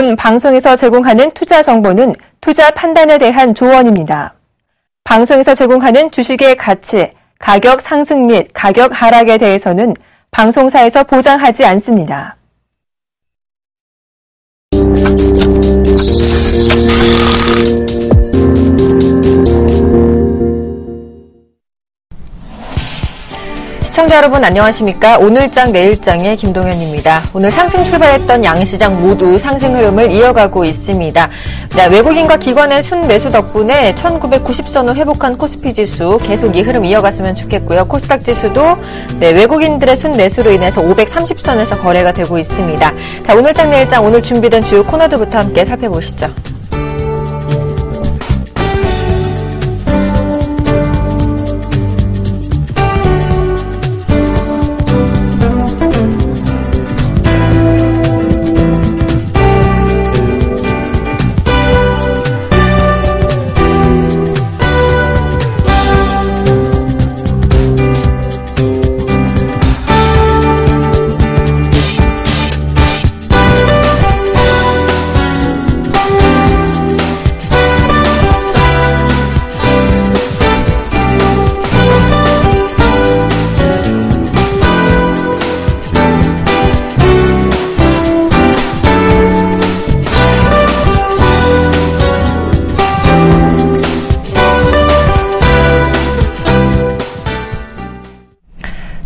본 방송에서 제공하는 투자 정보는 투자 판단에 대한 조언입니다. 방송에서 제공하는 주식의 가치, 가격 상승 및 가격 하락에 대해서는 방송사에서 보장하지 않습니다. 시청자 여러분 안녕하십니까? 오늘장 내일장의 김동현입니다. 오늘 상승 출발했던 양시장 모두 상승 흐름을 이어가고 있습니다. 네, 외국인과 기관의 순매수 덕분에 1990선을 회복한 코스피 지수 계속 이 흐름 이어갔으면 좋겠고요. 코스닥 지수도 외국인들의 순매수로 인해서 530선에서 거래가 되고 있습니다. 자, 오늘장 내일장 오늘 준비된 주요 코너들부터 함께 살펴보시죠.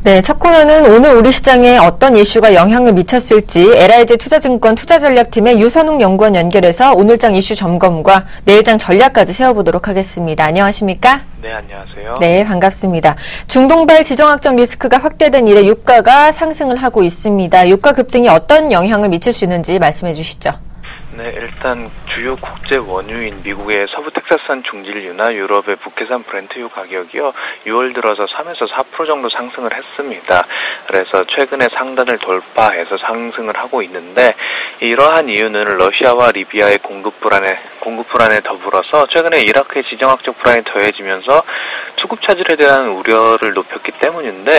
네, 첫 코너는 오늘 우리 시장에 어떤 이슈가 영향을 미쳤을지 LIG 투자증권 투자전략팀의 유선웅 연구원 연결해서 오늘장 이슈 점검과 내일장 전략까지 세워보도록 하겠습니다. 안녕하십니까? 네, 안녕하세요. 네, 반갑습니다. 중동발 지정학적 리스크가 확대된 이래 유가가 상승을 하고 있습니다. 유가 급등이 어떤 영향을 미칠 수 있는지 말씀해 주시죠. 네, 일단 주요 국제 원유인 미국의 서부 텍사스산 중진유나 유럽의 북해산 브렌트유 가격이요 6월 들어서 3에서 4% 정도 상승을 했습니다. 그래서 최근에 상단을 돌파해서 상승을 하고 있는데 이러한 이유는 러시아와 리비아의 공급 불안에 더불어서 최근에 이라크의 지정학적 불안이 더해지면서 수급 차질에 대한 우려를 높였기 때문인데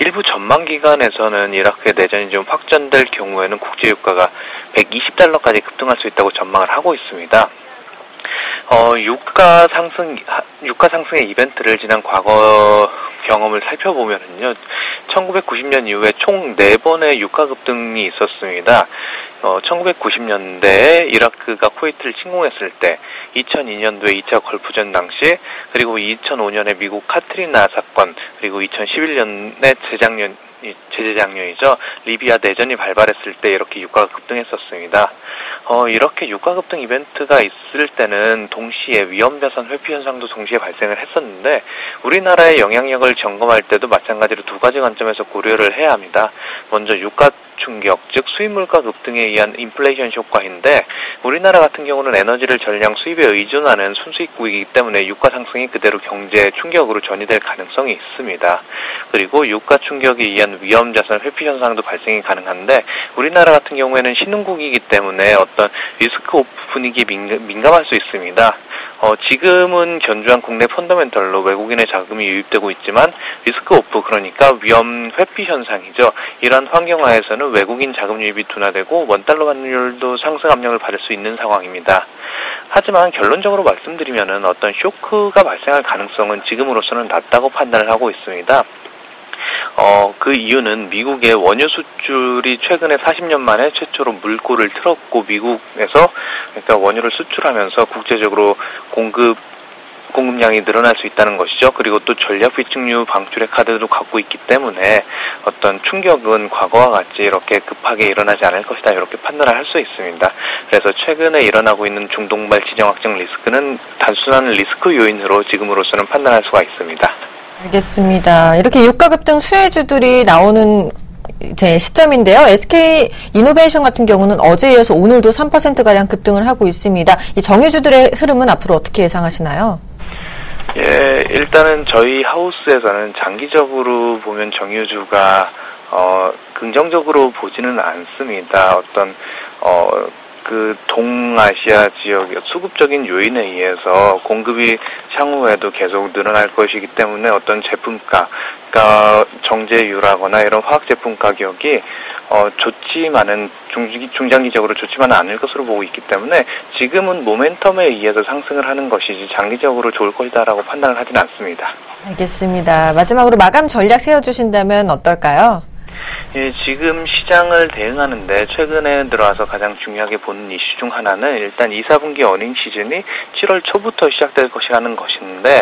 일부 전망 기관에서는 이라크의 내전이 좀 확전될 경우에는 국제 유가가 120달러까지 급등할 수 있다고 전망을 하고 있습니다. 유가 상승의 이벤트를 지난 과거 경험을 살펴보면은요, 1990년 이후에 총 4번의 유가 급등이 있었습니다. 1990년대에 이라크가 쿠웨이트를 침공했을 때, 2002년도에 2차 걸프전 당시, 그리고 2005년에 미국 카트리나 사건, 그리고 2011년에 재작년이죠. 리비아 내전이 발발했을 때 이렇게 유가가 급등했었습니다. 이렇게 유가 급등 이벤트가 있을 때는 동시에 위험자산 회피 현상도 동시에 발생을 했었는데 우리나라의 영향력을 점검할 때도 마찬가지로 두 가지 관점에서 고려를 해야 합니다. 먼저 유가 충격, 즉 수입물가 급등에 의한 인플레이션 효과인데 우리나라 같은 경우는 에너지를 전량 수입에 의존하는 순수입국이기 때문에 유가 상승이 그대로 경제 충격으로 전이될 가능성이 있습니다. 그리고 유가 충격에 의한 위험자산 회피 현상도 발생이 가능한데 우리나라 같은 경우에는 신흥국이기 때문에 어떤 리스크 오프 분위기에 민감할 수 있습니다. 지금은 견조한 국내 펀더멘털로 외국인의 자금이 유입되고 있지만 리스크 오프, 그러니까 위험 회피 현상이죠. 이런 환경하에서는 외국인 자금 유입이 둔화되고 원달러 환율도 상승 압력을 받을 수 있는 상황입니다. 하지만 결론적으로 말씀드리면은 어떤 쇼크가 발생할 가능성은 지금으로서는 낮다고 판단을 하고 있습니다. 그 이유는 미국의 원유 수출이 최근에 40년 만에 최초로 물꼬를 틀었고 미국에서 그러니까 원유를 수출하면서 국제적으로 공급량이 늘어날 수 있다는 것이죠. 그리고 또 전략 비축유 방출의 카드도 갖고 있기 때문에 어떤 충격은 과거와 같이 이렇게 급하게 일어나지 않을 것이다 이렇게 판단을 할 수 있습니다. 그래서 최근에 일어나고 있는 중동발 지정학적 리스크는 단순한 리스크 요인으로 지금으로서는 판단할 수가 있습니다. 알겠습니다. 이렇게 유가 급등 수혜주들이 나오는 시점인데요. SK 이노베이션 같은 경우는 어제에 이어서 오늘도 3%가량 급등을 하고 있습니다. 이 정유주들의 흐름은 앞으로 어떻게 예상하시나요? 예, 일단은 저희 하우스에서는 장기적으로 보면 정유주가 긍정적으로 보지는 않습니다. 어떤 그 동아시아 지역의 수급적인 요인에 의해서 공급이 향후에도 계속 늘어날 것이기 때문에 어떤 제품가, 그러니까 정제유라거나 이런 화학 제품 가격이 좋지만은 중장기적으로 좋지만은 않을 것으로 보고 있기 때문에 지금은 모멘텀에 의해서 상승을 하는 것이지 장기적으로 좋을 것이다라고 판단을 하지는 않습니다. 알겠습니다. 마지막으로 마감 전략 세워주신다면 어떨까요? 예, 지금 시장을 대응하는데 최근에 들어와서 가장 중요하게 보는 이슈 중 하나는 일단 2, 4분기 어닝 시즌이 7월 초부터 시작될 것이라는 것인데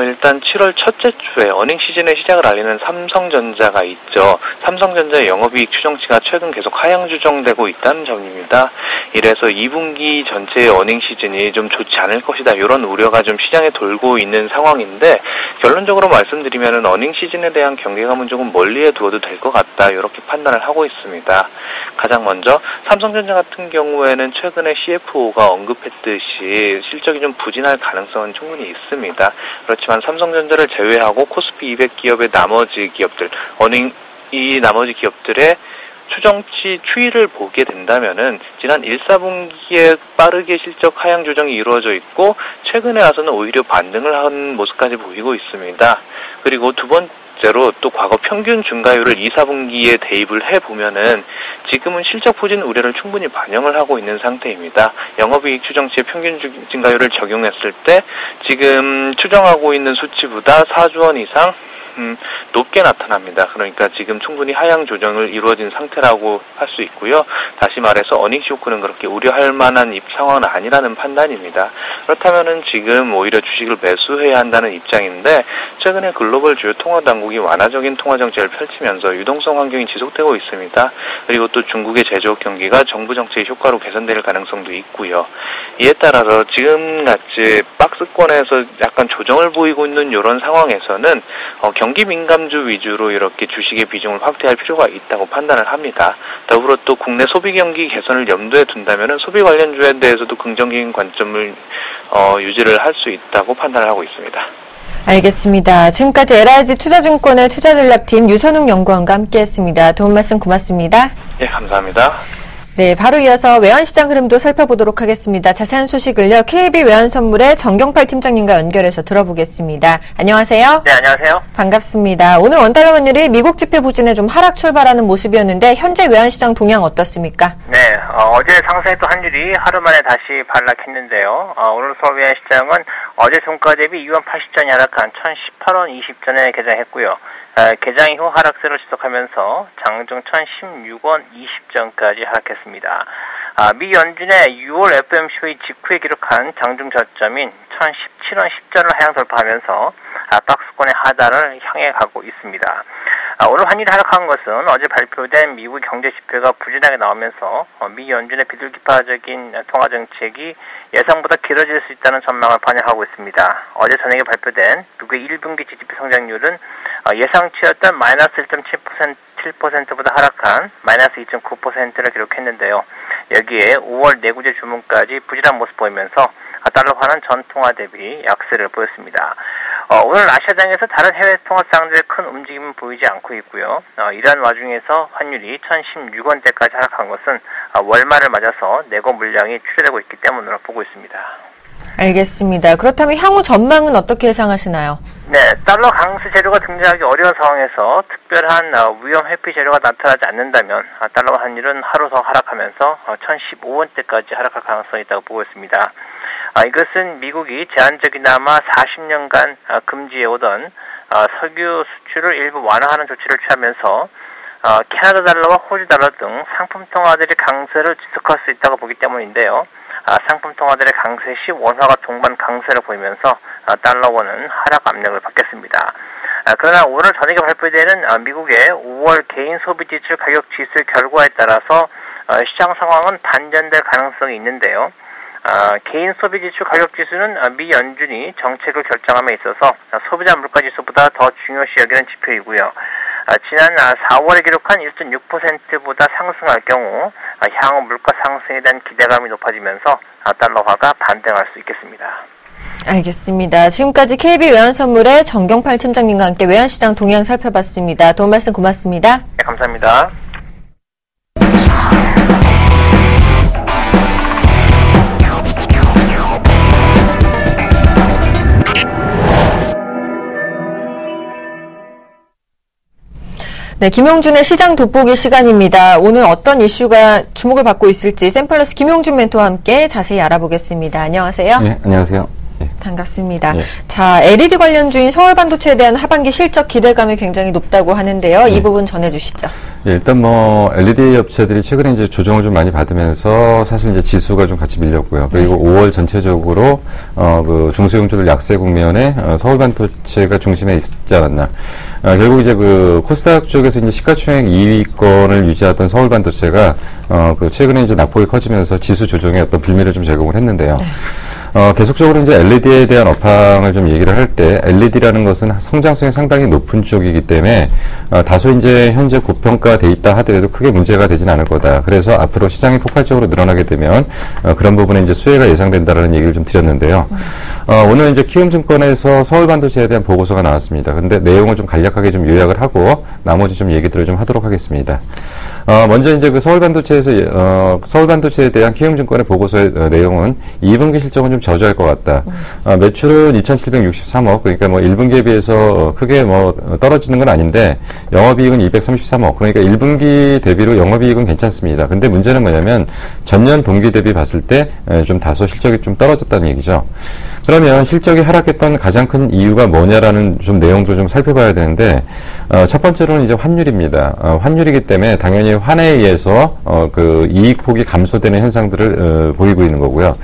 일단 7월 첫째 주에 어닝 시즌의 시작을 알리는 삼성전자가 있죠. 삼성전자의 영업이익 추정치가 최근 계속 하향 조정되고 있다는 점입니다. 이래서 2분기 전체의 어닝 시즌이 좀 좋지 않을 것이다. 이런 우려가 좀 시장에 돌고 있는 상황인데 결론적으로 말씀드리면은 어닝 시즌에 대한 경계감은 조금 멀리에 두어도 될 것 같다. 이렇게 판단을 하고 있습니다. 가장 먼저 삼성전자 같은 경우에는 최근에 CFO가 언급했듯이 실적이 좀 부진할 가능성은 충분히 있습니다. 그렇지만 삼성전자를 제외하고 코스피 200 기업의 나머지 기업들, 이 나머지 기업들의 추정치 추이를 보게 된다면은 지난 1, 4분기에 빠르게 실적 하향 조정이 이루어져 있고 최근에 와서는 오히려 반등을 한 모습까지 보이고 있습니다. 그리고 두 번째로 또 과거 평균 증가율을 2, 4분기에 대입을 해보면은 지금은 실적 부진 우려를 충분히 반영을 하고 있는 상태입니다. 영업이익 추정치의 평균 증가율을 적용했을 때 지금 추정하고 있는 수치보다 4조 원 이상 높게 나타납니다. 그러니까 지금 충분히 하향 조정을 이루어진 상태라고 할 수 있고요. 다시 말해서 어닝 쇼크는 그렇게 우려할 만한 상황은 아니라는 판단입니다. 그렇다면은 지금 오히려 주식을 매수해야 한다는 입장인데 최근에 글로벌 주요 통화 당국이 완화적인 통화 정책을 펼치면서 유동성 환경이 지속되고 있습니다. 그리고 또 중국의 제조업 경기가 정부 정책의 효과로 개선될 가능성도 있고요. 이에 따라서 지금같이 박스권에서 약간 조정을 보이고 있는 이런 상황에서는 경기 민감주 위주로 이렇게 주식의 비중을 확대할 필요가 있다고 판단을 합니다. 더불어 또 국내 소비 경기 개선을 염두에 둔다면 소비 관련주에 대해서도 긍정적인 관점을 유지를 할 수 있다고 판단을 하고 있습니다. 알겠습니다. 지금까지 LIG 투자증권의 투자전략팀 유선웅 연구원과 함께했습니다. 도움 말씀 고맙습니다. 예, 감사합니다. 네, 바로 이어서 외환시장 흐름도 살펴보도록 하겠습니다. 자세한 소식을요, KB 외환선물의 정경팔 팀장님과 연결해서 들어보겠습니다. 안녕하세요. 네, 안녕하세요. 반갑습니다. 오늘 원달러 환율이 미국 지표 부진에 좀 하락 출발하는 모습이었는데 현재 외환시장 동향 어떻습니까? 네, 어제 상승했던 환율이 하루 만에 다시 반락했는데요. 오늘 서울 외환시장은 어제 종가 대비 2원 80전이 하락한 1018원 20전에 개장했고요. 개장 이후 하락세를 지속하면서 장중 1016원 20전까지 하락했습니다. 미 연준의 6월 FOMC 직후에 기록한 장중 저점인 1017원 10전을 하향 돌파하면서 박스권의 하단을 향해 가고 있습니다. 오늘 환율이 하락한 것은 어제 발표된 미국 경제 지표가 부진하게 나오면서 미 연준의 비둘기파적인 통화 정책이 예상보다 길어질 수 있다는 전망을 반영하고 있습니다. 어제 저녁에 발표된 미국의 1분기 GDP 성장률은 예상치였던 마이너스 1.7%보다 하락한 마이너스 2.9%를 기록했는데요. 여기에 5월 내구재 주문까지 부진한 모습 보이면서 달러화는 전통화 대비 약세를 보였습니다. 오늘 아시아장에서 다른 해외 통화상들의 큰 움직임은 보이지 않고 있고요. 이러한 와중에서 환율이 1016원대까지 하락한 것은 월말을 맞아서 내고 물량이 축소되고 있기 때문으로 보고 있습니다. 알겠습니다. 그렇다면 향후 전망은 어떻게 예상하시나요? 네, 달러 강세 재료가 등장하기 어려운 상황에서 특별한 위험 회피 재료가 나타나지 않는다면 달러 환율은 하루 더 하락하면서 1015원대까지 하락할 가능성이 있다고 보고 있습니다. 이것은 미국이 제한적이나마 40년간 금지해오던 석유 수출을 일부 완화하는 조치를 취하면서 캐나다 달러와 호주 달러 등 상품 통화들의 강세를 지속할 수 있다고 보기 때문인데요. 상품 통화들의 강세 시 원화가 동반 강세를 보이면서 달러원은 하락 압력을 받겠습니다. 그러나 오늘 저녁에 발표되는 미국의 5월 개인 소비 지출 가격 지수 결과에 따라서 시장 상황은 반전될 가능성이 있는데요. 개인 소비 지출 가격 지수는 미 연준이 정책을 결정함에 있어서 소비자 물가 지수보다 더 중요시 여기는 지표이고요. 지난 4월에 기록한 1.6%보다 상승할 경우 향후 물가 상승에 대한 기대감이 높아지면서 달러화가 반등할 수 있겠습니다. 알겠습니다. 지금까지 KB 외환선물의 정경팔 팀장님과 함께 외환시장 동향 살펴봤습니다. 도움 말씀 고맙습니다. 네, 감사합니다. 네, 김용준의 시장 돋보기 시간입니다. 오늘 어떤 이슈가 주목을 받고 있을지 샘플러스 김용준 멘토와 함께 자세히 알아보겠습니다. 안녕하세요. 네, 안녕하세요. 네. 반갑습니다. 네. 자, LED 관련주인 서울반도체에 대한 하반기 실적 기대감이 굉장히 높다고 하는데요. 네. 이 부분 전해주시죠. 예, 일단 뭐 LED 업체들이 최근에 이제 조정을 좀 많이 받으면서 사실 이제 지수가 좀 같이 밀렸고요. 그리고 5월 전체적으로 그 중소형주들 약세 국면에 서울반도체가 중심에 있지 않았나. 결국 이제 그 코스닥 쪽에서 이제 시가총액 2위권을 유지하던 서울반도체가 그 최근에 이제 낙폭이 커지면서 지수 조정에 어떤 빌미를 좀 제공을 했는데요. 네. 계속적으로 이제 LED에 대한 업황을 좀 얘기를 할 때 LED라는 것은 성장성이 상당히 높은 쪽이기 때문에 다소 이제 현재 고평가돼 있다 하더라도 크게 문제가 되진 않을 거다. 그래서 앞으로 시장이 폭발적으로 늘어나게 되면 그런 부분에 이제 수혜가 예상된다라는 얘기를 좀 드렸는데요. 오늘 이제 키움증권에서 서울반도체에 대한 보고서가 나왔습니다. 근데 내용을 좀 간략하게 좀 요약을 하고 나머지 좀 얘기들을 좀 하도록 하겠습니다. 먼저 이제 그 서울반도체에서 서울반도체에 대한 키움증권의 보고서의 내용은 2분기 실적은 좀 저조할 것 같다. 매출은 2,763억, 그러니까 뭐 1분기에 비해서 크게 뭐 떨어지는 건 아닌데 영업이익은 233억, 그러니까 1분기 대비로 영업이익은 괜찮습니다. 근데 문제는 뭐냐면 전년 동기 대비 봤을 때 좀 다소 실적이 좀 떨어졌다는 얘기죠. 그러면 실적이 하락했던 가장 큰 이유가 뭐냐라는 좀 내용도 좀 살펴봐야 되는데 첫 번째로는 이제 환율입니다. 환율이기 때문에 당연히 환에 의해서 그 이익폭이 감소되는 현상들을 보이고 있는 거고요.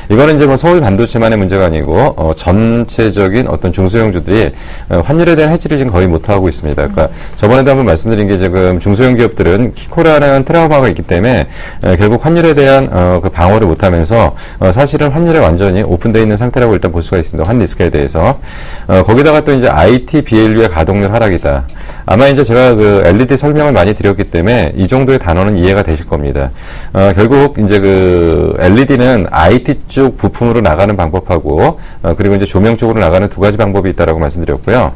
이거는 이제 뭐 서울 반도체만의 문제가 아니고 전체적인 어떤 중소형주들이 환율에 대한 해지를 지금 거의 못하고 있습니다. 그러니까 저번에도 한번 말씀드린 게 지금 중소형 기업들은 키코라는 트라우마가 있기 때문에 결국 환율에 대한 그 방어를 못하면서 사실은 환율에 완전히 오픈되어 있는 상태라고 일단 볼 수가 있습니다. 환 리스크에 대해서. 거기다가 또 이제 IT BLU의 가동률 하락이다. 아마 이제 제가 그 LED 설명을 많이 드렸기 때문에 이 정도의 단어는 이해가 되실 겁니다. 결국 이제 그 LED는 IT 쪽 부품으로 나가는 방법하고 그리고 이제 조명 쪽으로 나가는 두 가지 방법이 있다라고 말씀드렸고요.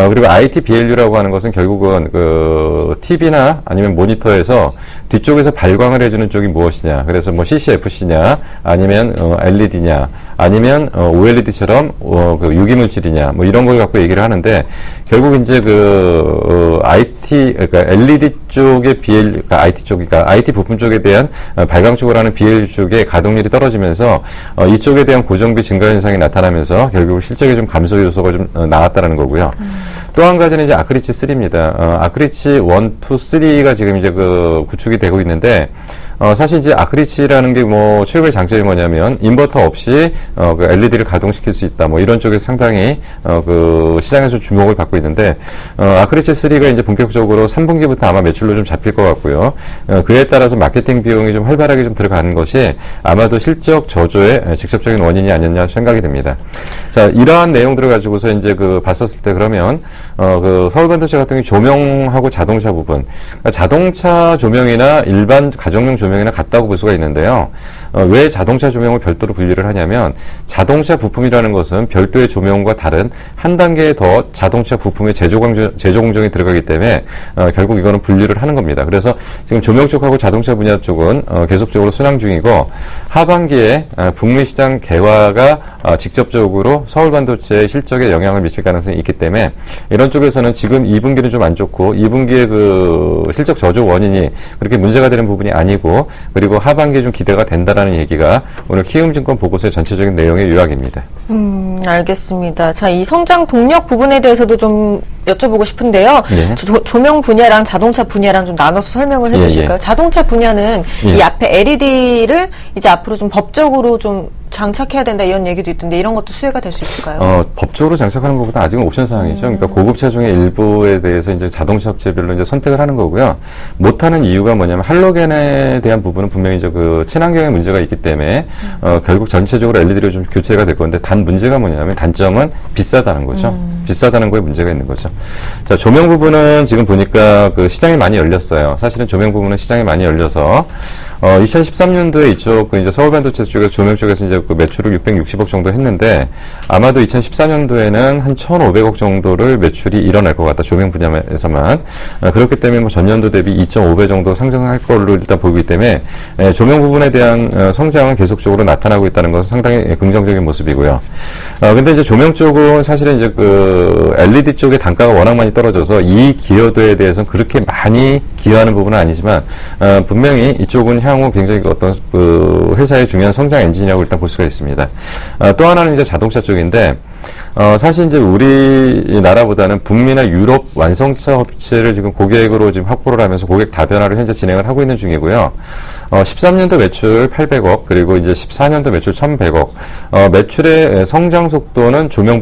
그리고 IT BLU라고 하는 것은 결국은 그 TV나 아니면 모니터에서 뒤쪽에서 발광을 해주는 쪽이 무엇이냐. 그래서 뭐 CCFC냐, 아니면 LED냐, 아니면 OLED처럼 그 유기물질이냐, 뭐 이런 걸 갖고 얘기를 하는데 결국 이제 그 IT 그러니까 LED 쪽의 그러니까 IT 쪽, 그러니까 IT 부품 쪽에 대한 발광 쪽으로 하는 BLU 쪽의 가동률이 떨어지면서 이쪽에 대한 고정비 증가 현상이 나타나면서 결국 실적에 좀 감소 요소가 좀 나왔다라는 거고요. 또 한 가지는 이제 아크리치 3입니다. 아크리치 1, 2, 3가 지금 이제 그 구축이 되고 있는데 사실 이제 아크리치라는 게 뭐 최고의 장점이 뭐냐면 인버터 없이 그 LED를 가동시킬 수 있다. 뭐 이런 쪽에서 상당히 그 시장에서 주목을 받고 있는데 아크리치 3가 이제 본격적으로 3분기부터 아마 매출로 좀 잡힐 것 같고요. 그에 따라서 마케팅 비용이 좀 활발하게 좀 들어가는 것이 아마도 실적 저조의 직접적인 원인이 아니었냐 생각이 듭니다. 자, 이러한 내용들을 가지고서 이제 그 봤었을 때 그러면 그 서울반도체 같은 경우 조명하고 자동차 부분, 그러니까 자동차 조명이나 일반 가정용 조명이나 같다고 볼 수가 있는데요. 왜 자동차 조명을 별도로 분류를 하냐면 자동차 부품이라는 것은 별도의 조명과 다른 한 단계 더 자동차 부품의 제조 공정이 들어가기 때문에 결국 이거는 분류를 하는 겁니다. 그래서 지금 조명 쪽하고 자동차 분야 쪽은 계속적으로 순항 중이고 하반기에 북미 시장 개화가 직접적으로 서울 반도체의 실적에 영향을 미칠 가능성이 있기 때문에 이런 쪽에서는 지금 2분기는 좀 안 좋고 2분기의 그 실적 저조 원인이 그렇게 문제가 되는 부분이 아니고 그리고 하반기에 좀 기대가 된다라는 얘기가 오늘 키움증권 보고서의 전체적인 내용의 요약입니다. 알겠습니다. 자, 이 성장 동력 부분에 대해서도 좀 여쭤보고 싶은데요. 예. 조명 분야랑 자동차 분야랑 좀 나눠서 설명을 해주실까요? 예. 자동차 분야는 이 앞에 LED를 이제 앞으로 좀 법적으로 좀 장착해야 된다 이런 얘기도 있던데 이런 것도 수혜가 될 수 있을까요? 법적으로 장착하는 것보다 아직은 옵션 사항이죠. 그러니까 고급차 중에 일부에 대해서 이제 자동차 업체별로 이제 선택을 하는 거고요. 못하는 이유가 뭐냐면 할로겐에 대한 부분은 분명히 이제 그 친환경의 문제가 있기 때문에 결국 전체적으로 LED로 좀 교체가 될 건데 단 문제가 뭐냐면 단점은 비싸다는 거죠. 비싸다는 거에 문제가 있는 거죠. 자, 조명 부분은 지금 보니까 그 시장이 많이 열렸어요. 사실은 조명 부분은 시장이 많이 열려서 2013년도에 이쪽 그 이제 서울반도체 쪽에서 조명 쪽에서 이제 그 매출을 660억 정도 했는데 아마도 2014년도에는 한 1,500억 정도를 매출이 일어날 것 같다. 조명 분야에서만. 그렇기 때문에 뭐 전년도 대비 2.5배 정도 상승할 걸로 일단 보이기 때문에 조명 부분에 대한 성장은 계속적으로 나타나고 있다는 것은 상당히 긍정적인 모습이고요. 근데 이제 조명 쪽은 사실은 이제 그 그 LED 쪽의 단가가 워낙 많이 떨어져서 이 기여도에 대해서는 그렇게 많이 기여하는 부분은 아니지만 분명히 이쪽은 향후 굉장히 어떤 그 회사의 중요한 성장 엔진이라고 일단 볼 수가 있습니다. 또 하나는 이제 자동차 쪽인데 사실 이제 우리나라보다는 북미나 유럽 완성차 업체를 지금 고객으로 지금 확보를 하면서 고객 다변화를 현재 진행을 하고 있는 중이고요. 13년도 매출 800억, 그리고 이제 14년도 매출 1100억. 매출의 성장 속도는 조명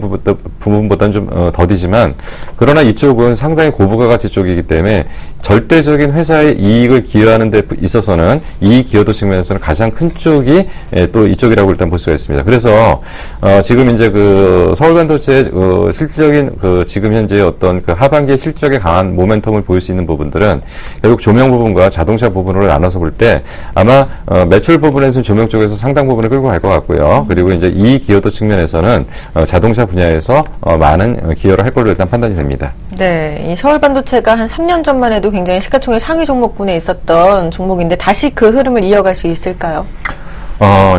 부분보다는 좀 더디지만, 그러나 이쪽은 상당히 고부가가치 쪽이기 때문에 절대적인 회사의 이익을 기여하는 데 있어서는 이 기여도 측면에서는 가장 큰 쪽이 또 이쪽이라고 일단 볼 수가 있습니다. 그래서 지금 이제 그 서울반도체의 실질적인 그 지금 현재 어떤 그 하반기의 실적에 강한 모멘텀을 보일 수 있는 부분들은 결국 조명 부분과 자동차 부분으로 나눠서 볼 때 아마 매출 부분에서는 조명 쪽에서 상당 부분을 끌고 갈 것 같고요. 그리고 이제 이 기여도 측면에서는 자동차 분야에서 많은 기여를 할 걸로 일단 판단이 됩니다. 네, 이 서울반도체가 한 3년 전만 해도 굉장히 시가총액 상위 종목군에 있었던 종목인데 다시 그 흐름을 이어갈 수 있을까요?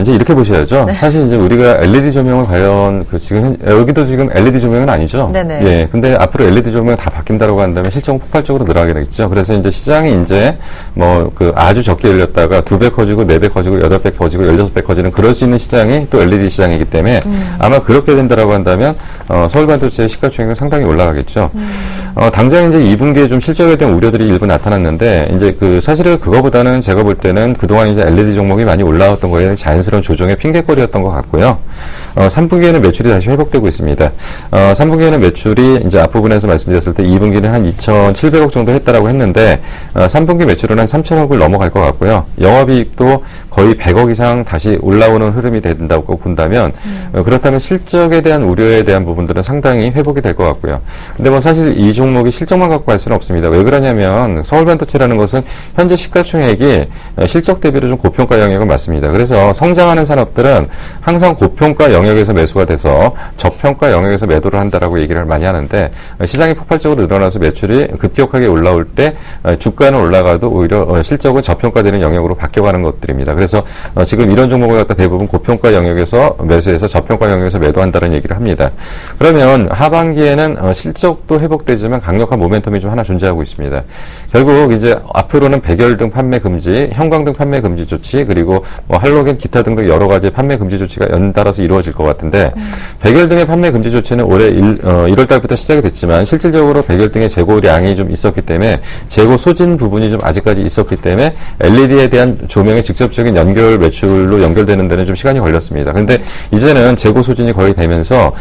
이제 이렇게 보셔야죠. 네. 사실 이제 우리가 LED 조명을 과연 지금 여기도 지금 LED 조명은 아니죠. 네네. 예. 근데 앞으로 LED 조명 다 바뀐다라고 한다면 실적은 폭발적으로 늘어나게 되겠죠. 그래서 이제 시장이 이제 뭐 그 아주 적게 열렸다가 2배 커지고 4배 커지고 8배 커지고 16배 커지는 그럴 수 있는 시장이 또 LED 시장이기 때문에 아마 그렇게 된다라고 한다면 서울반도체의 시가총액은 상당히 올라가겠죠. 당장 이제 2분기에 좀 실적에 대한 우려들이 일부 나타났는데 이제 그 사실은 그거보다는 제가 볼 때는 그동안 이제 LED 종목이 많이 올라왔던 거에 자연스러운 조정의 핑계거리였던 것 같고요. 3분기에는 매출이 다시 회복되고 있습니다. 3분기에는 매출이 이제 앞부분에서 말씀드렸을 때 2분기는 한 2,700억 정도 했다라고 했는데 3분기 매출은 한 3,000억을 넘어갈 것 같고요. 영업이익도 거의 100억 이상 다시 올라오는 흐름이 된다고 본다면 그렇다면 실적에 대한 우려에 대한 부분들은 상당히 회복이 될 것 같고요. 근데 뭐 사실 이 종목이 실적만 갖고 갈 수는 없습니다. 왜 그러냐면 서울반도체라는 것은 현재 시가총액이 실적 대비로 좀 고평가 영역은 맞습니다. 그래서 성장하는 산업들은 항상 고평가 영역에서 매수가 돼서 저평가 영역에서 매도를 한다라고 얘기를 많이 하는데 시장이 폭발적으로 늘어나서 매출이 급격하게 올라올 때 주가는 올라가도 오히려 실적은 저평가되는 영역으로 바뀌어가는 것들입니다. 그래서 지금 이런 종목을 갖다 대부분 고평가 영역에서 매수해서 저평가 영역에서 매도한다는 얘기를 합니다. 그러면 하반기에는 실적도 회복되지만 강력한 모멘텀이 좀 하나 존재하고 있습니다. 결국 이제 앞으로는 백열등 판매 금지, 형광등 판매 금지 조치, 그리고 뭐 할로겐 기타 등등 여러 가지 판매 금지 조치가 연달아서 이루어질 것 같은데 백열등의 판매 금지 조치는 올해 1월 달부터 시작이 됐지만 실질적으로 백열등의 재고량이 좀 있었기 때문에 재고 소진 부분이 좀 아직까지 있었기 때문에 LED에 대한 조명의 직접적인 연결 매출로 연결되는 데는 좀 시간이 걸렸습니다. 그런데 이제는 재고 소진이 거의 되면서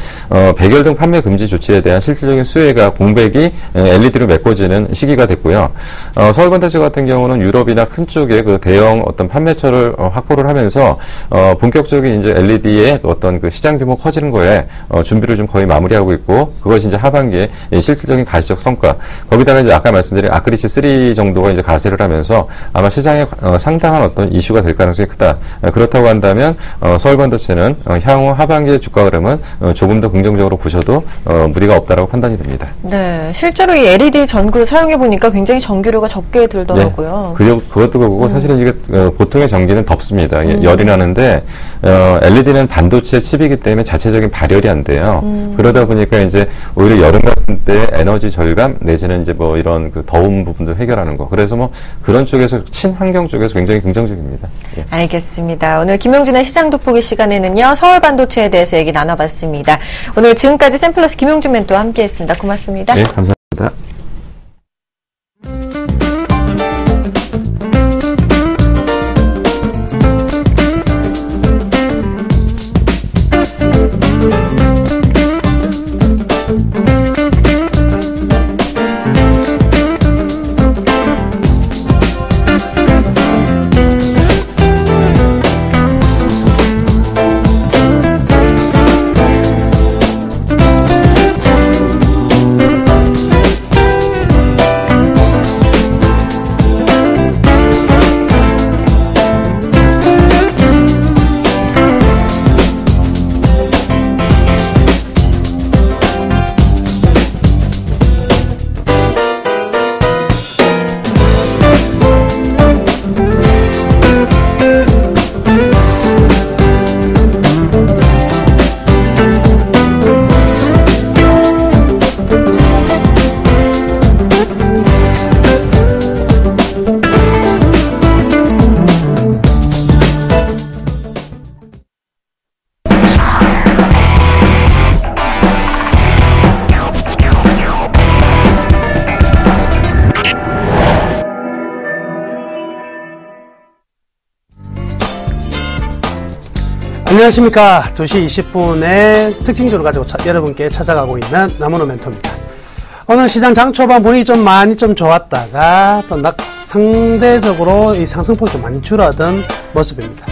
백열등 판매 금지 조치에 대한 실질적인 수혜가 공백이 LED로 메꿔지는 시기가 됐고요. 서울반도체 같은 경우는 유럽이나 큰 쪽에 그 대형 어떤 판매처를 확보를 하면서 본격적인 이제 LED의 어떤 그 시장 규모 커지는 거에 준비를 좀 거의 마무리하고 있고 그것이 이제 하반기에 실질적인 가시적 성과 거기다가 이제 아까 말씀드린 아크리치 3 정도가 이제 가세를 하면서 아마 시장에 상당한 어떤 이슈가 될 가능성이 크다. 그렇다고 한다면 서울반도체는 향후 하반기의 주가 흐름은 조금 더 긍정적으로 보셔도 무리가 없다라고 판단이 됩니다. 네, 실제로 이 LED 전구를 사용해 보니까 굉장히 전기료가 적게 들더라고요. 네, 그것도 그렇고 사실은 이게 보통의 전기는 덥습니다. 열이 나는데 LED는 반도체 칩이기 때문에 자체적인 발열이 안 돼요. 그러다 보니까 이제 오히려 여름 같은 때 에너지 절감 내지는 이제 뭐 이런 그 더운 부분들 해결하는 거. 그래서 뭐 그런 쪽에서 친환경 쪽에서 굉장히 긍정적입니다. 예. 알겠습니다. 오늘 김용준의 시장 돋보기 시간에는요 서울반도체에 대해서 얘기 나눠봤습니다. 오늘 지금까지 샘플러스 김용준 멘토와 함께했습니다. 고맙습니다. 네, 감사합니다. 안녕하십니까. 2시 20분에 특징주를 가지고 여러분께 찾아가고 있는 나무노 멘토입니다. 오늘 시장 장 초반 분위기 좀 많이 좋았다가 또 상대적으로 이 상승폭이 좀 많이 줄어든 모습입니다.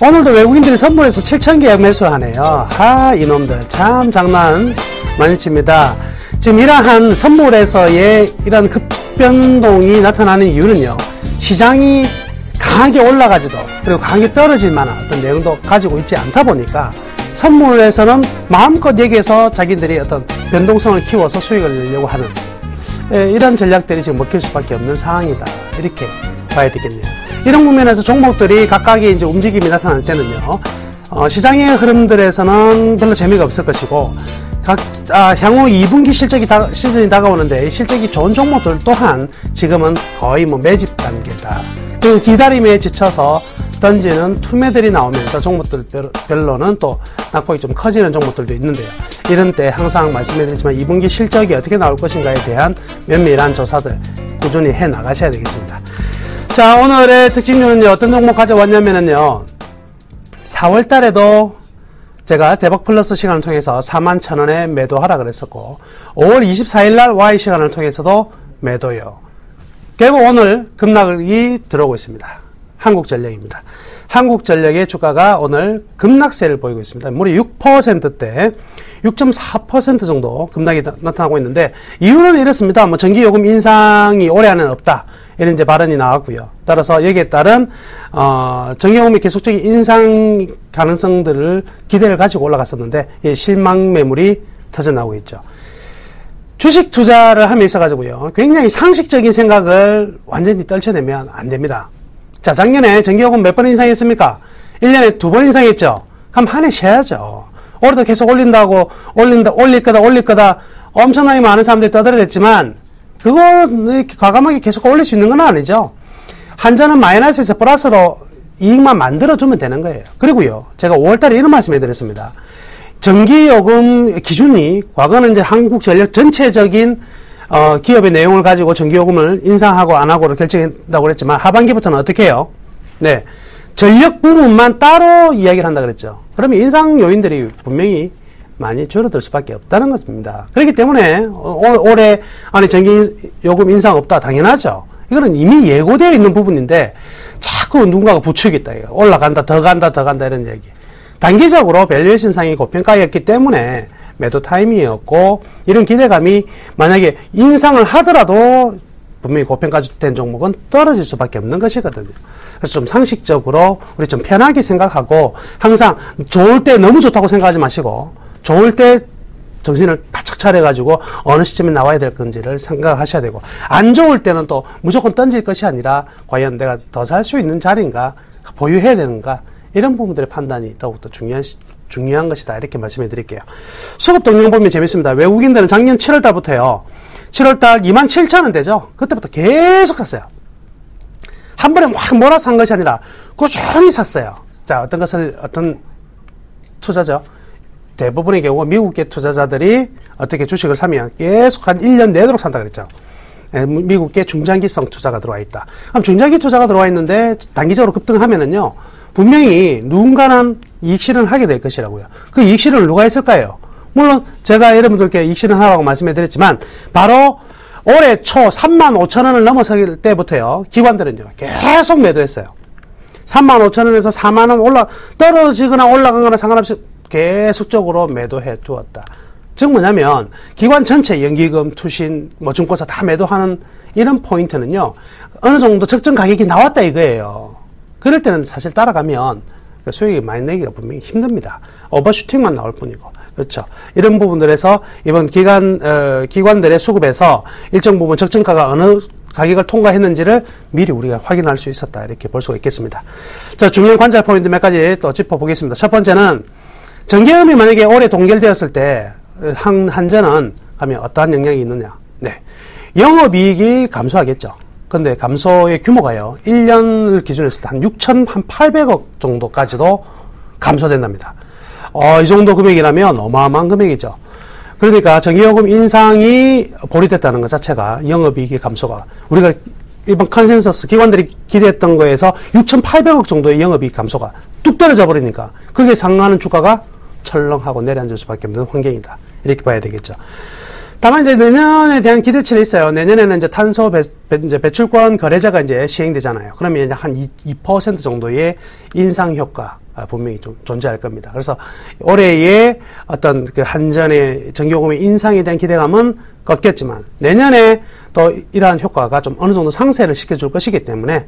오늘도 외국인들이 선물에서 7,000개 매수를 하네요. 이놈들 참 장난 많이 칩니다. 지금 이러한 선물에서의 이런 급변동이 나타나는 이유는요, 시장이 강하게 올라가지도 그리고 강하게 떨어질 만한 어떤 내용도 가지고 있지 않다 보니까 선물에서는 마음껏 여기에서 자기들이 어떤 변동성을 키워서 수익을 내려고 하는 이런 전략들이 지금 먹힐 수밖에 없는 상황이다, 이렇게 봐야 되겠네요. 이런 국면에서 종목들이 각각의 이제 움직임이 나타날 때는요, 시장의 흐름들에서는 별로 재미가 없을 것이고, 향후 2분기 시즌이 다가오는데 실적이 좋은 종목들 또한 지금은 거의 매집 단계다. 그 기다림에 지쳐서 던지는 투매들이 나오면서 종목들 별로는 또 낙폭이 좀 커지는 종목들도 있는데요. 이런 때 항상 말씀드리지만 2분기 실적이 어떻게 나올 것인가에 대한 면밀한 조사들 꾸준히 해 나가셔야 되겠습니다. 자, 오늘의 특징주는요, 어떤 종목 가져왔냐면요, 4월 달에도 제가 대박 플러스 시간을 통해서 41,000원에 매도하라 그랬었고, 5월 24일 날 Y 시간을 통해서도 매도요. 결국 오늘 급락이 들어오고 있습니다. 한국전력입니다. 한국전력의 주가가 오늘 급락세를 보이고 있습니다. 무려 6%대 6.4% 정도 급락이 나타나고 있는데, 이유는 이렇습니다. 전기요금 인상이 올해 안에는 없다, 이런 이제 발언이 나왔고요. 따라서 여기에 따른 전기요금의 계속적인 인상 가능성들을 기대를 가지고 올라갔었는데, 실망 매물이 터져나오고 있죠. 주식 투자를 함에 있어가지고요, 굉장히 상식적인 생각을 완전히 떨쳐내면 안 됩니다. 자, 작년에 전기요금 몇 번 인상했습니까? 1년에 2번 인상했죠? 그럼 한 해 쉬어야죠. 올해도 계속 올릴 거다 엄청나게 많은 사람들이 떠들어댔지만, 그거 과감하게 계속 올릴 수 있는 건 아니죠. 한전은 마이너스에서 플러스로 이익만 만들어주면 되는 거예요. 그리고요, 제가 5월달에 이런 말씀 해드렸습니다. 전기요금 기준이 과거는 이제 한국전력 전체적인 기업의 내용을 가지고 전기요금을 인상하고 안 하고를 결정한다고 그랬지만, 하반기부터는 어떻게 해요? 네, 전력 부분만 따로 이야기를 한다 그랬죠. 그러면 인상 요인들이 분명히 많이 줄어들 수밖에 없다는 것입니다. 그렇기 때문에 올해 안에 전기요금 인상 없다, 당연하죠. 이거는 이미 예고되어 있는 부분인데 자꾸 누군가가 부추기다, 올라간다, 더 간다 이런 얘기. 단기적으로 밸류에이션상이 고평가였기 때문에 매도 타이밍이었고, 이런 기대감이 만약에 인상을 하더라도 분명히 고평가된 종목은 떨어질 수밖에 없는 것이거든요. 그래서 좀 상식적으로 우리 좀 편하게 생각하고, 항상 좋을 때 너무 좋다고 생각하지 마시고, 좋을 때 정신을 바짝 차려가지고 어느 시점에 나와야 될 건지를 생각하셔야 되고, 안 좋을 때는 또 무조건 던질 것이 아니라 과연 내가 더 살 수 있는 자리인가, 보유해야 되는가, 이런 부분들의 판단이 더욱더 중요한 것이다, 이렇게 말씀해 드릴게요. 수급 동향 보면 재밌습니다. 외국인들은 작년 7월 달부터요, 7월 달 27,000원대죠. 그때부터 계속 샀어요. 한 번에 확 몰아서 산 것이 아니라 꾸준히 샀어요. 자, 어떤 투자죠? 대부분의 경우 미국계 투자자들이 어떻게 주식을 사면 계속 한 1년 내도록 산다 그랬죠. 미국계 중장기성 투자가 들어와 있다. 그럼 중장기 투자가 들어와 있는데 단기적으로 급등하면은요, 분명히 누군가는 이익 실현을 하게 될 것이라고요. 그 이익 실현을 누가 했을까요? 물론 제가 여러분들께 이익 실현하라고 말씀해 드렸지만, 바로 올해 초 35,000원을 넘어설 때부터요, 기관들은요 계속 매도했어요. 35,000원에서 40,000원 떨어지거나 올라가거나 상관없이 계속적으로 매도해 주었다. 즉 뭐냐면, 기관 전체 연기금, 투신, 증권사 다 매도하는 이런 포인트는요, 어느 정도 적정 가격이 나왔다 이거예요. 그럴 때는 사실 따라가면 수익이 많이 내기가 분명히 힘듭니다. 오버슈팅만 나올 뿐이고. 그렇죠. 이런 부분들에서 이번 기관들의 수급에서 일정 부분 적정가가 어느 가격을 통과했는지를 미리 우리가 확인할 수 있었다, 이렇게 볼 수가 있겠습니다. 자, 중요한 관찰 포인트 몇 가지 또 짚어보겠습니다. 첫 번째는, 전기요금이 만약에 올해 동결되었을 때 한전은 가면 어떠한 영향이 있느냐. 네, 영업이익이 감소하겠죠. 근데 감소의 규모가요, 1년을 기준으로 했을 때 한 6,800억 정도까지도 감소된답니다. 이 정도 금액이라면 어마어마한 금액이죠. 그러니까 전기요금 인상이 보류됐다는 것 자체가 영업이익의 감소가, 우리가 이번 컨센서스 기관들이 기대했던 거에서 6,800억 정도의 영업이익 감소가 뚝 떨어져 버리니까 그게 상응하는 주가가 철렁하고 내려앉을 수밖에 없는 환경이다. 이렇게 봐야 되겠죠. 다만 이제 내년에 대한 기대치는 있어요. 내년에는 이제 탄소 배출권 거래자가 이제 시행되잖아요. 그러면 한 2% 정도의 인상 효과 분명히 좀 존재할 겁니다. 그래서 올해의 어떤 그 한전의 전기요금의 인상에 대한 기대감은 꺾였지만 내년에 또 이러한 효과가 좀 어느 정도 상쇄를 시켜줄 것이기 때문에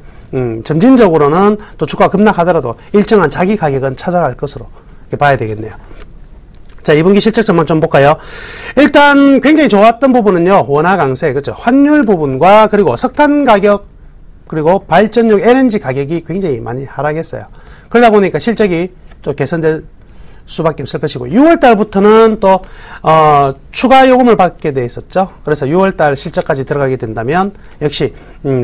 점진적으로는 또 주가 급락하더라도 일정한 자기 가격은 찾아갈 것으로 이렇게 봐야 되겠네요. 자, 2분기 실적 전망 좀 볼까요? 일단 굉장히 좋았던 부분은요, 원화 강세, 그죠? 환율 부분과 그리고 석탄 가격, 그리고 발전용 LNG 가격이 굉장히 많이 하락했어요. 그러다 보니까 실적이 좀 개선될 수밖에 없을 것이고, 6월달부터는 또, 추가 요금을 받게 돼 있었죠. 그래서 6월달 실적까지 들어가게 된다면, 역시,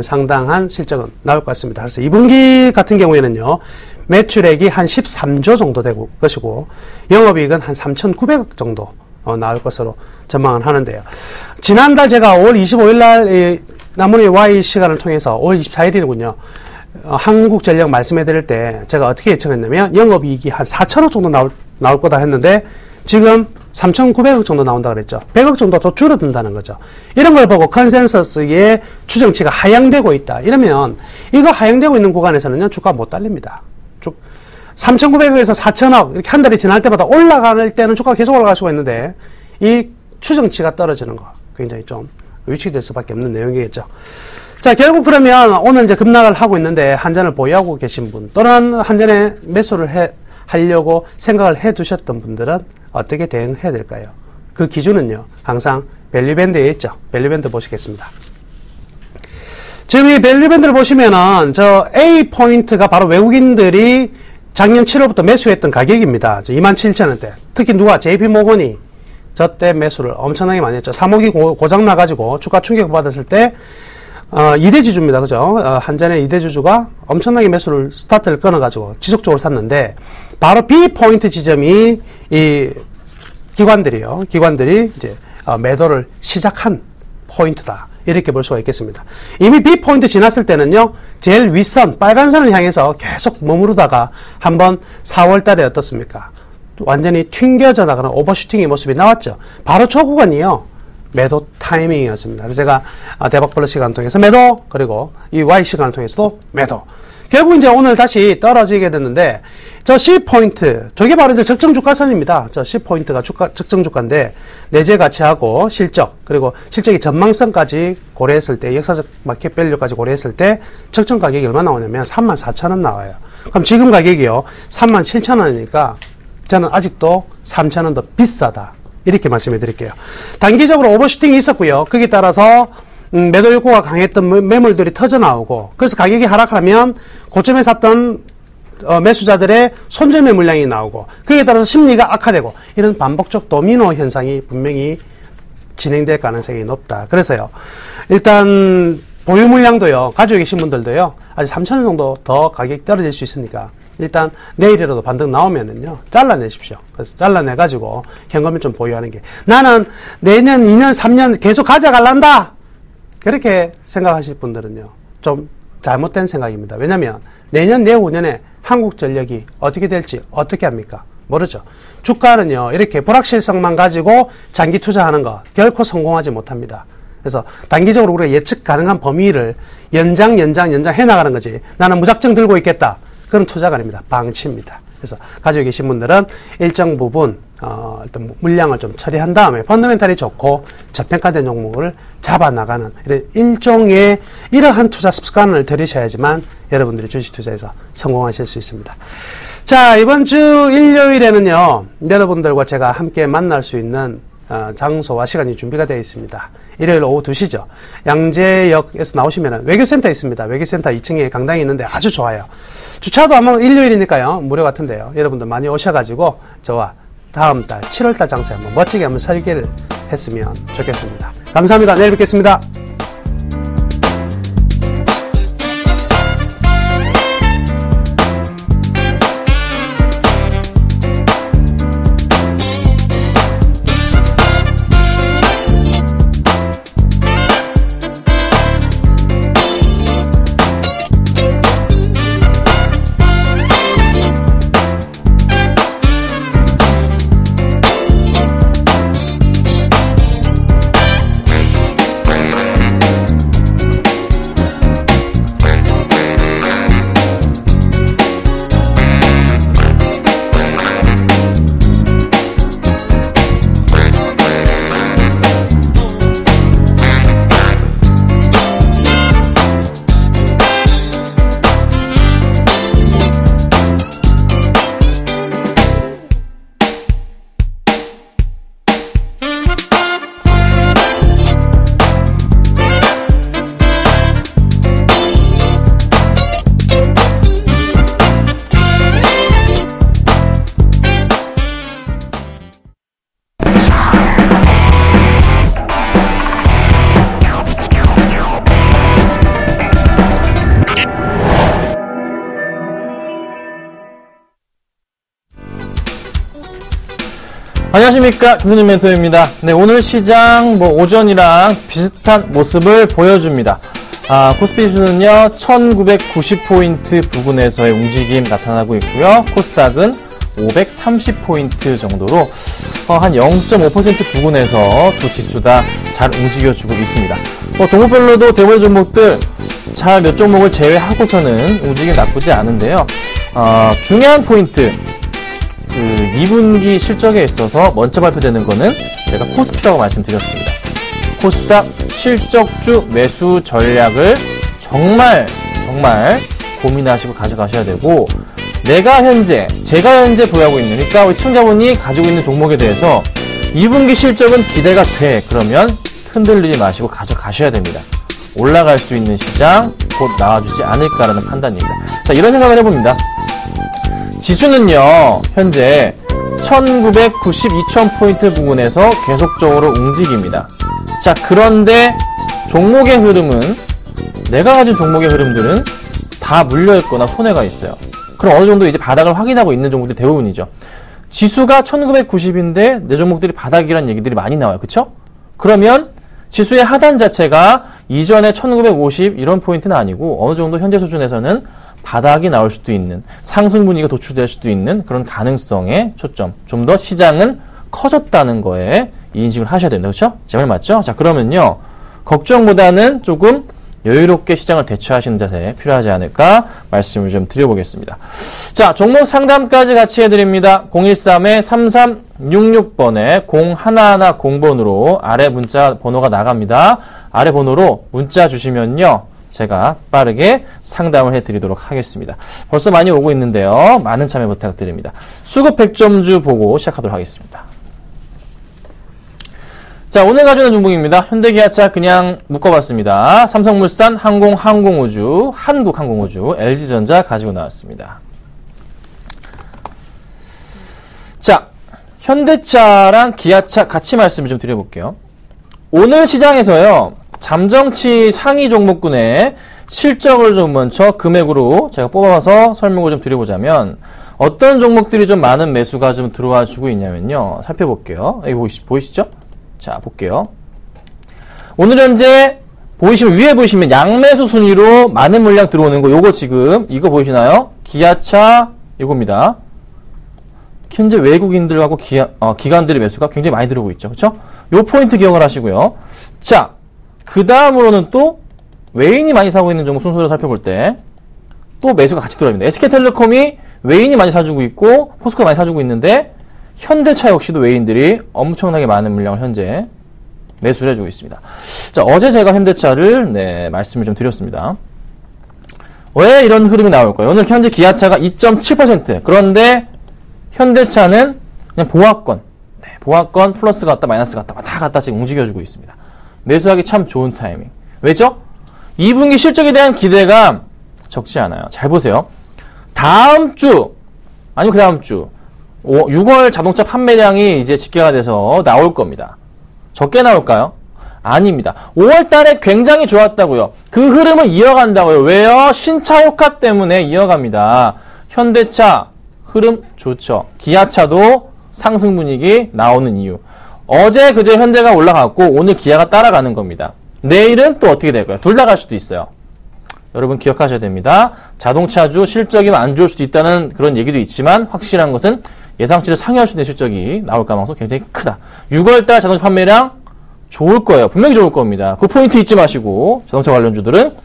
상당한 실적은 나올 것 같습니다. 그래서 2분기 같은 경우에는요, 매출액이 한 13조 정도 되고 것이고 영업이익은 한 3,900억 정도 나올 것으로 전망을 하는데요. 지난달 제가 5월 25일 날 나무의 Y 시간을 통해서 5월 24일이군요. 한국전력 말씀해 드릴 때 제가 어떻게 예측했냐면 영업이익이 한 4,000억 정도 나올 거다 했는데 지금 3,900억 정도 나온다 그랬죠. 100억 정도 더 줄어든다는 거죠. 이런 걸 보고 컨센서스의 추정치가 하향되고 있다. 이러면 이거 하향되고 있는 구간에서는요, 주가 못 달립니다. 3,900억에서 4,000억 이렇게 한 달이 지날 때마다 올라갈 때는 주가가 계속 올라갈 수가 있는데 이 추정치가 떨어지는 거 굉장히 좀 위축될 수밖에 없는 내용이겠죠. 자, 결국 그러면 오늘 이제 급락을 하고 있는데 한전을 보유하고 계신 분 또는 한전에 매수를 하려고 생각을 해 두셨던 분들은 어떻게 대응해야 될까요? 그 기준은요, 항상 밸류밴드에 있죠. 밸류밴드 보시겠습니다. 지금 이 밸류밴드를 보시면은 저 A 포인트가 바로 외국인들이 작년 7월부터 매수했던 가격입니다. 27,000원대. 특히 누가 JP모건이 저 때 매수를 엄청나게 많이 했죠. 3억이 고장 나가지고 주가 충격을 받았을 때 2대 주주입니다. 그죠? 한전의 2대 주주가 엄청나게 매수를 스타트를 끊어가지고 지속적으로 샀는데 바로 B 포인트 지점이 이 기관들이 이제 매도를 시작한 포인트다. 이렇게 볼 수가 있겠습니다. 이미 B 포인트 지났을 때는요, 제일 윗선, 빨간 선을 향해서 계속 머무르다가 한번 4월 달에 어떻습니까? 완전히 튕겨져 나가는 오버슈팅의 모습이 나왔죠. 바로 저 구간이요, 매도 타이밍이었습니다. 그래서 제가 대박벌러 시간을 통해서 매도, 그리고 이 Y 시간을 통해서도 매도. 결국 이제 오늘 다시 떨어지게 됐는데, 저 C 포인트, 저게 바로 이제 적정 주가선입니다. 저 C 포인트가 적정 주가인데, 내재 가치하고 실적, 그리고 실적의 전망성까지 고려했을 때, 역사적 마켓 밸류까지 고려했을 때, 적정 가격이 얼마 나오냐면 34,000원 나와요. 그럼 지금 가격이요, 37,000원이니까, 저는 아직도 3,000원 더 비싸다. 이렇게 말씀해 드릴게요. 단기적으로 오버슈팅이 있었고요. 거기에 따라서 매도 욕구가 강했던 매물들이 터져나오고, 그래서 가격이 하락하면 고점에 샀던 매수자들의 손절매 물량이 나오고, 거기에 따라서 심리가 악화되고, 이런 반복적 도미노 현상이 분명히 진행될 가능성이 높다. 그래서요, 일단 보유 물량도요, 가지고 계신 분들도요, 아직 3,000원 정도 더 가격이 떨어질 수 있으니까 일단 내일이라도 반등 나오면은요, 잘라내십시오. 그래서 잘라내가지고 현금을 좀 보유하는 게, 나는 내년, 2년, 3년 계속 가져갈란다! 그렇게 생각하실 분들은요, 좀 잘못된 생각입니다. 왜냐면 내년, 내후년에 한국전력이 어떻게 될지 어떻게 합니까? 모르죠. 주가는요, 이렇게 불확실성만 가지고 장기 투자하는 거 결코 성공하지 못합니다. 그래서 단기적으로 우리가 예측 가능한 범위를 연장 해나가는 거지, 나는 무작정 들고 있겠다, 그런 투자가 아닙니다. 방치입니다. 그래서 가지고 계신 분들은 일정 부분 일단 물량을 좀 처리한 다음에 펀더멘탈이 좋고 저평가된 종목을 잡아나가는 이런 일종의 이러한 투자 습관을 들이셔야지만 여러분들이 주식 투자에서 성공하실 수 있습니다. 자, 이번 주 일요일에는요, 여러분들과 제가 함께 만날 수 있는 장소와 시간이 준비가 되어 있습니다. 일요일 오후 2시죠. 양재역에서 나오시면 외교센터 있습니다. 외교센터 2층에 강당이 있는데 아주 좋아요. 주차도 아마 일요일이니까요, 무료 같은데요. 여러분들 많이 오셔가지고 저와 다음 달 7월달 장사에 한번 멋지게 한번 설계를 했으면 좋겠습니다. 감사합니다. 내일 뵙겠습니다. 안녕하십니까, 김선진 멘토입니다. 네, 오늘 시장 오전이랑 비슷한 모습을 보여줍니다. 코스피 지수는요 1990포인트 부근에서의 움직임 나타나고 있고요. 코스닥은 530포인트 정도로 한 0.5% 부근에서 두 지수 다 잘 움직여주고 있습니다. 종목별로도 대부분 종목들 잘 몇 종목을 제외하고서는 움직임이 나쁘지 않은데요. 중요한 포인트, 2분기 실적에 있어서 먼저 발표되는 거는 제가 코스피라고 말씀드렸습니다. 코스닥 실적주 매수 전략을 정말 고민하시고 가져가셔야 되고, 제가 현재 보유하고 있는, 그러니까 우리 시청자분이 가지고 있는 종목에 대해서 2분기 실적은 기대가 돼. 그러면 흔들리지 마시고 가져가셔야 됩니다. 올라갈 수 있는 시장 곧 나와주지 않을까라는 판단입니다. 자, 이런 생각을 해봅니다. 지수는요 현재 1992,000포인트 부근에서 계속적으로 움직입니다. 자, 그런데 종목의 흐름은, 내가 가진 종목의 흐름들은 다 물려있거나 손해가 있어요. 그럼 어느 정도 이제 바닥을 확인하고 있는 종목들이 대부분이죠. 지수가 1990인데 내 종목들이 바닥이라는 얘기들이 많이 나와요. 그쵸? 그러면 지수의 하단 자체가 이전에 1950 이런 포인트는 아니고 어느 정도 현재 수준에서는 바닥이 나올 수도 있는, 상승 분위기가 도출될 수도 있는 그런 가능성에 초점, 좀 더 시장은 커졌다는 거에 인식을 하셔야 된다. 그렇죠? 제 말 맞죠? 자, 그러면요 걱정보다는 조금 여유롭게 시장을 대처하시는 자세 필요하지 않을까 말씀을 좀 드려보겠습니다. 자, 종목 상담까지 같이 해드립니다. 013-3366번에 0110번으로 아래 문자 번호가 나갑니다. 아래 번호로 문자 주시면요 제가 빠르게 상담을 해드리도록 하겠습니다. 벌써 많이 오고 있는데요. 많은 참여 부탁드립니다. 수급 100점주 보고 시작하도록 하겠습니다. 자, 오늘 가져오는 종목입니다. 현대기아차 그냥 묶어봤습니다. 삼성물산, 항공우주, 한국항공우주, LG전자 가지고 나왔습니다. 자, 현대차랑 기아차 같이 말씀을 좀 드려볼게요. 오늘 시장에서요 잠정치 상위 종목군의 실적을 좀 먼저 금액으로 제가 뽑아서 설명을 좀 드려보자면, 어떤 종목들이 좀 많은 매수가 좀 들어와 주고 있냐면요, 살펴볼게요. 여기 보이시죠? 자, 볼게요. 오늘 현재 위에 보이시면 양매수 순위로 많은 물량 들어오는 거, 요거 지금 이거 보이시나요? 기아차 요겁니다. 현재 외국인들하고 기관들의 매수가 굉장히 많이 들어오고 있죠. 그렇죠? 요 포인트 기억을 하시고요. 자, 그 다음으로는 또 외인이 많이 사고 있는 종목 순서로 살펴볼 때 또 매수가 같이 들어옵니다. SK텔레콤이 외인이 많이 사주고 있고 포스코가 많이 사주고 있는데, 현대차 역시도 외인들이 엄청나게 많은 물량을 현재 매수를 해주고 있습니다. 자, 어제 제가 현대차를 말씀을 좀 드렸습니다. 왜 이런 흐름이 나올까요? 오늘 현재 기아차가 2.7%, 그런데 현대차는 그냥 보합권, 보합권 플러스 갔다 마이너스 갔다 왔다 갔다 지금 움직여주고 있습니다. 매수하기 참 좋은 타이밍. 왜죠? 2분기 실적에 대한 기대가 적지 않아요. 잘 보세요. 다음 주, 아니면 그 다음 주 6월 자동차 판매량이 이제 집계가 돼서 나올 겁니다. 적게 나올까요? 아닙니다. 5월 달에 굉장히 좋았다고요. 그 흐름을 이어간다고요. 왜요? 신차 효과 때문에 이어갑니다. 현대차 흐름 좋죠. 기아차도 상승 분위기 나오는 이유. 어제 그제 현대가 올라갔고 오늘 기아가 따라가는 겁니다. 내일은 또 어떻게 될까요? 둘 다 갈 수도 있어요. 여러분 기억하셔야 됩니다. 자동차주 실적이 안 좋을 수도 있다는 그런 얘기도 있지만, 확실한 것은 예상치를 상회할 수 있는 실적이 나올 가능성이 굉장히 크다. 6월달 자동차 판매량 좋을 거예요. 분명히 좋을 겁니다. 그 포인트 잊지 마시고 자동차 관련주들은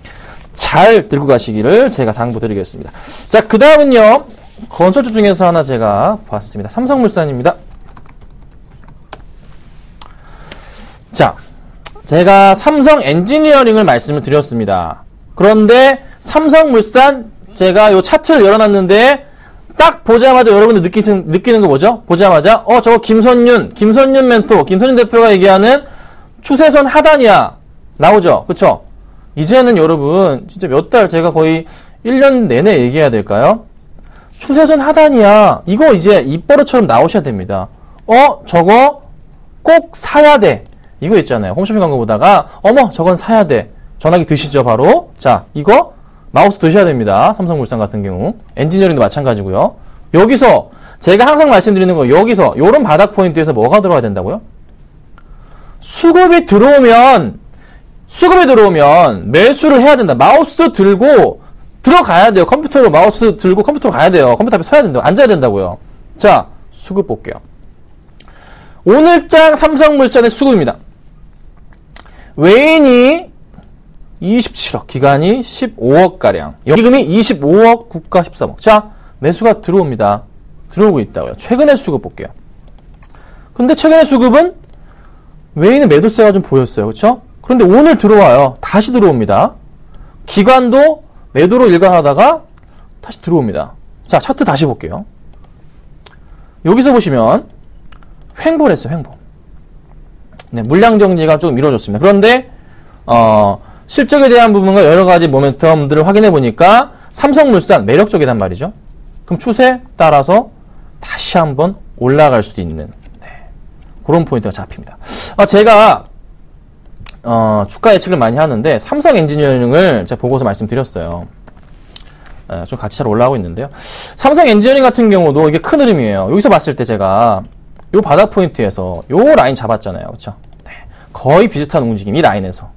잘 들고 가시기를 제가 당부드리겠습니다. 자, 그 다음은요 건설주 중에서 하나 제가 봤습니다. 삼성물산입니다. 자, 제가 삼성 엔지니어링을 말씀을 드렸습니다. 그런데 삼성물산 제가 요 차트를 열어놨는데 딱 보자마자 여러분들 느끼는 거 뭐죠? 보자마자 저거 김선윤 멘토, 김선윤 대표가 얘기하는 추세선 하단이야 나오죠? 그쵸? 이제는 여러분 진짜 몇 달, 제가 거의 1년 내내 얘기해야 될까요? 추세선 하단이야, 이거 이제 입버릇처럼 나오셔야 됩니다. 저거 꼭 사야 돼, 이거 있잖아요. 홈쇼핑 광고 보다가 어머 저건 사야 돼, 전화기 드시죠 바로. 자, 이거 마우스 드셔야 됩니다. 삼성물산 같은 경우 엔지니어링도 마찬가지고요. 여기서 제가 항상 말씀드리는 거 여기서 요런 바닥 포인트에서 뭐가 들어와야 된다고요? 수급이 들어오면 매수를 해야 된다. 마우스 들고 들어가야 돼요. 컴퓨터로 마우스 들고 컴퓨터로 가야 돼요. 컴퓨터 앞에 서야 된다고. 앉아야 된다고요. 자, 수급 볼게요. 오늘장 삼성물산의 수급입니다. 외인이 27억, 기간이 15억가량. 연기금이 25억, 국가 13억. 자, 매수가 들어옵니다. 들어오고 있다고요. 최근의 수급 볼게요. 근데 최근의 수급은 외인의 매도세가 좀 보였어요. 그쵸? 그런데 오늘 들어와요. 다시 들어옵니다. 기관도 매도로 일관하다가 다시 들어옵니다. 자, 차트 다시 볼게요. 여기서 보시면 횡보를 했어요. 횡보. 네, 물량 정지가 조금 이루어졌습니다. 그런데 실적에 대한 부분과 여러 가지 모멘텀들을 확인해 보니까 삼성물산 매력적이란 말이죠. 그럼 추세 따라서 다시 한번 올라갈 수도 있는 그런 포인트가 잡힙니다. 제가 주가 예측을 많이 하는데 삼성 엔지니어링을 제가 보고서 말씀드렸어요. 좀 같이 잘 올라가고 있는데요. 삼성 엔지니어링 같은 경우도 이게 큰 흐름이에요. 여기서 봤을 때 제가 요 바닥 포인트에서 요 라인 잡았잖아요. 그렇죠? 네. 거의 비슷한 움직임, 이 라인에서.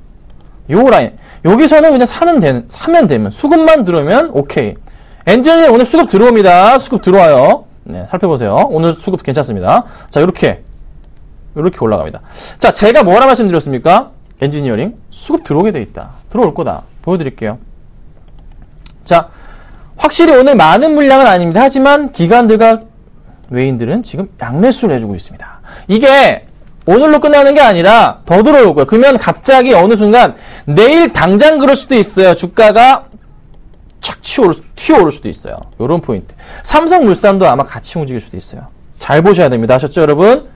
요 라인. 여기서는 그냥 사면 되면, 수급만 들어오면 오케이. 엔지니어링 오늘 수급 들어옵니다. 수급 들어와요. 네, 살펴보세요. 오늘 수급 괜찮습니다. 자, 요렇게 올라갑니다. 자, 제가 뭐라 말씀드렸습니까? 엔지니어링 수급 들어오게 돼 있다. 들어올 거다. 보여드릴게요. 자, 확실히 오늘 많은 물량은 아닙니다. 하지만 기관들과 외인들은 지금 양매수를 해주고 있습니다. 이게 오늘로 끝나는 게 아니라 더 들어올 거예요. 그러면 갑자기 어느 순간 내일 당장 그럴 수도 있어요. 주가가 착 튀어오를 수도 있어요. 요런 포인트. 삼성물산도 아마 같이 움직일 수도 있어요. 잘 보셔야 됩니다. 아셨죠, 여러분?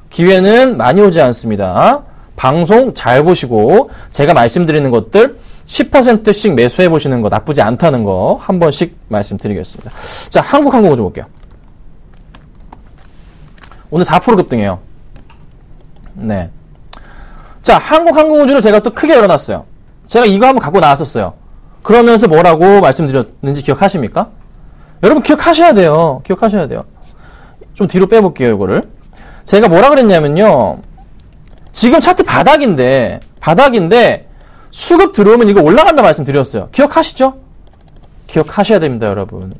기회는 많이 오지 않습니다. 방송 잘 보시고 제가 말씀드리는 것들 10%씩 매수해 보시는 거 나쁘지 않다는 거 한 번씩 말씀드리겠습니다. 자, 한국항공우주 볼게요. 오늘 4% 급등해요. 네. 자, 한국항공우주를 제가 또 크게 열어놨어요. 제가 이거 한번 갖고 나왔었어요. 그러면서 뭐라고 말씀드렸는지 기억하십니까? 여러분 기억하셔야 돼요. 기억하셔야 돼요. 좀 뒤로 빼볼게요, 이거를. 제가 뭐라 그랬냐면요. 지금 차트 바닥인데 수급 들어오면 이거 올라간다 말씀드렸어요. 기억하시죠? 기억하셔야 됩니다, 여러분.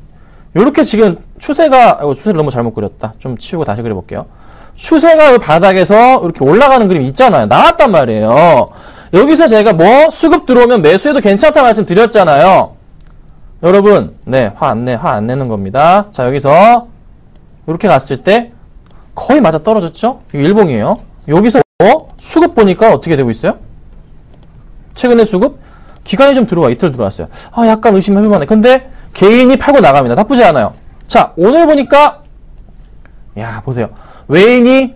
요렇게 지금 추세가, 추세를 너무 잘못 그렸다. 좀 치우고 다시 그려볼게요. 추세가 바닥에서 이렇게 올라가는 그림이 있잖아요. 나왔단 말이에요. 여기서 제가 수급 들어오면 매수해도 괜찮다 말씀드렸잖아요. 여러분, 네, 화 안 내는 겁니다. 자, 여기서 이렇게 갔을 때 거의 맞아 떨어졌죠? 이거 일봉이에요. 여기서 수급 보니까 어떻게 되고 있어요? 최근에 수급? 기간이 좀 들어와, 이틀 들어왔어요. 약간 의심해볼만해. 근데 개인이 팔고 나갑니다. 나쁘지 않아요. 자, 오늘 보니까 야, 보세요. 외인이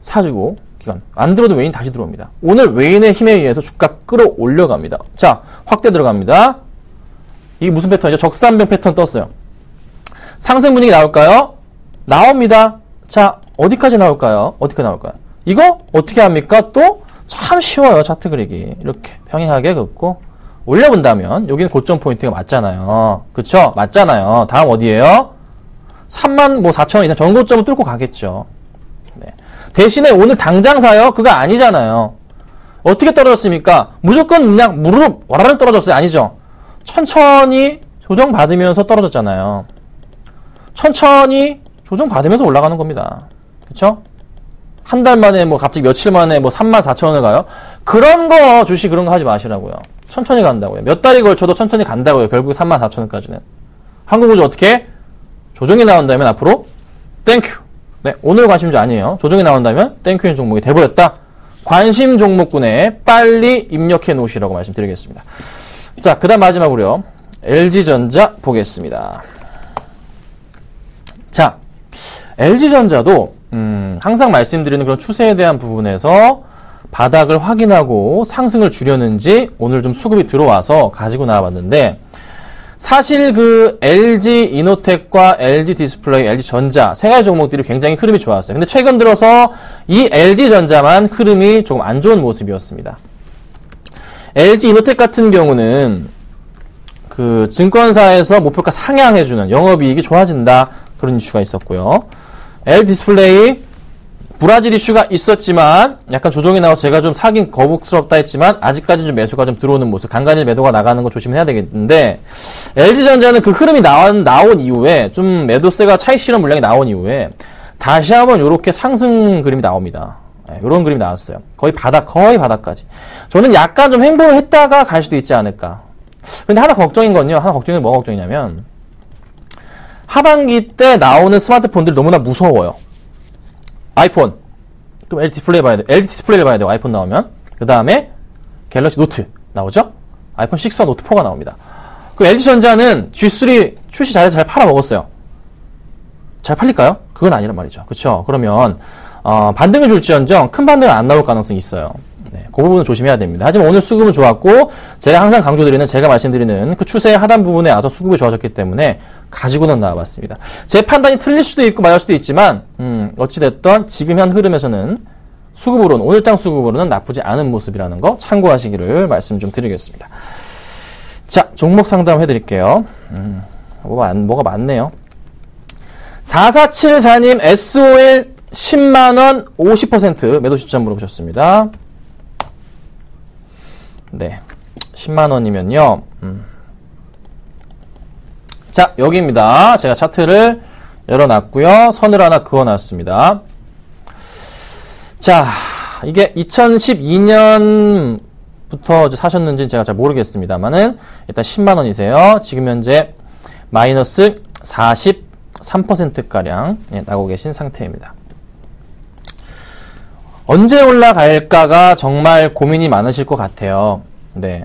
사주고 기간 안 들어도 외인 다시 들어옵니다. 오늘 외인의 힘에 의해서 주가 끌어올려갑니다. 자, 확대 들어갑니다. 이게 무슨 패턴이죠? 적산병 패턴 떴어요. 상승 분위기 나올까요? 나옵니다. 자, 어디까지 나올까요? 이거 어떻게 합니까? 또 참 쉬워요. 차트 그리기. 이렇게 평행하게 긋고 올려본다면 여기는 고점 포인트가 맞잖아요. 그쵸? 맞잖아요. 다음 어디예요? 34,000원 이상 전고점을 뚫고 가겠죠. 네. 대신에 오늘 당장 사요? 그거 아니잖아요. 어떻게 떨어졌습니까? 무조건 그냥 무릎 와라락 떨어졌어요? 아니죠. 천천히 조정받으면서 떨어졌잖아요. 천천히 조정받으면서 올라가는 겁니다. 그쵸? 한 달 만에 갑자기 며칠 만에 34,000원을 가요? 그런 거 주식 그런 거 하지 마시라고요. 천천히 간다고요. 몇 달이 걸쳐도 천천히 간다고요. 결국 34,000원까지는. 한국우주 어떻게? 조정이 나온다면 앞으로 땡큐. 네, 오늘 관심주 아니에요. 조정이 나온다면 땡큐인 종목이 돼버렸다. 관심 종목군에 빨리 입력해 놓으시라고 말씀드리겠습니다. 자, 그 다음 마지막으로요. LG전자 보겠습니다. 자, LG전자도 항상 말씀드리는 그런 추세에 대한 부분에서 바닥을 확인하고 상승을 주려는지 오늘 좀 수급이 들어와서 가지고 나와봤는데 사실 그 LG 이노텍과 LG 디스플레이, LG 전자 세 가지 종목들이 굉장히 흐름이 좋았어요. 근데 최근 들어서 이 LG 전자만 흐름이 조금 안 좋은 모습이었습니다. LG 이노텍 같은 경우는 그 증권사에서 목표가 상향해주는 영업이익이 좋아진다. 그런 이슈가 있었고요. LG 디스플레이 브라질 이슈가 있었지만 약간 조정이 나와서 제가 좀 사긴 거북스럽다 했지만 아직까지 좀 매수가 좀 들어오는 모습, 간간히 매도가 나가는 거 조심해야 되겠는데 LG전자는 그 흐름이 나온 이후에 좀 매도세가 차익 실현 물량이 나온 이후에 다시 한번 이렇게 상승 그림이 나옵니다. 이런 그림이 나왔어요. 거의 바닥까지. 저는 약간 좀 행보를 했다가 갈 수도 있지 않을까. 근데 하나 걱정인 건요. 뭐가 걱정이냐면 하반기 때 나오는 스마트폰들이 너무나 무서워요. 아이폰. 그럼 LG 디스플레이를 봐야 돼요. 아이폰 나오면. 그 다음에 갤럭시 노트 나오죠? 아이폰 6와 노트 4가 나옵니다. 그 LG전자는 G3 출시 잘해서 잘 팔아먹었어요. 잘 팔릴까요? 그건 아니란 말이죠. 그쵸? 그러면 반등을 줄지언정 큰 반등은 안 나올 가능성이 있어요. 네, 그 부분은 조심해야 됩니다. 하지만 오늘 수급은 좋았고 제가 항상 제가 말씀드리는 그 추세의 하단 부분에 와서 수급이 좋아졌기 때문에 가지고는 나와봤습니다. 제 판단이 틀릴 수도 있고 맞을 수도 있지만 어찌됐든 지금 현 흐름에서는 오늘장 수급으로는 나쁘지 않은 모습이라는 거 참고하시기를 말씀 좀 드리겠습니다. 자, 종목 상담 해드릴게요. 뭐가 많네요. 4474님 SOL 10만원 50% 매도 시점 물어보셨습니다. 네, 10만원이면요. 자, 여기입니다. 제가 차트를 열어놨고요. 선을 하나 그어놨습니다. 자, 이게 2012년부터 사셨는지는 제가 잘 모르겠습니다만은 일단 10만원이세요. 지금 현재 마이너스 43%가량 나고 계신 상태입니다. 언제 올라갈까가 정말 고민이 많으실 것 같아요. 네.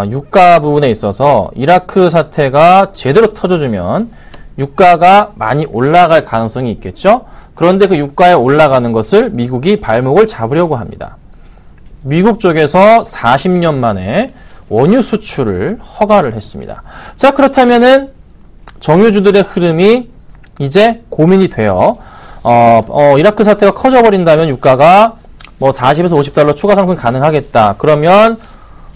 유가 부분에 있어서 이라크 사태가 제대로 터져주면 유가가 많이 올라갈 가능성이 있겠죠? 그런데 그 유가에 올라가는 것을 미국이 발목을 잡으려고 합니다. 미국 쪽에서 40년 만에 원유 수출을 허가를 했습니다. 자, 그렇다면은 정유주들의 흐름이 이제 고민이 돼요. 이라크 사태가 커져버린다면 유가가 뭐 40에서 50달러 추가 상승 가능하겠다. 그러면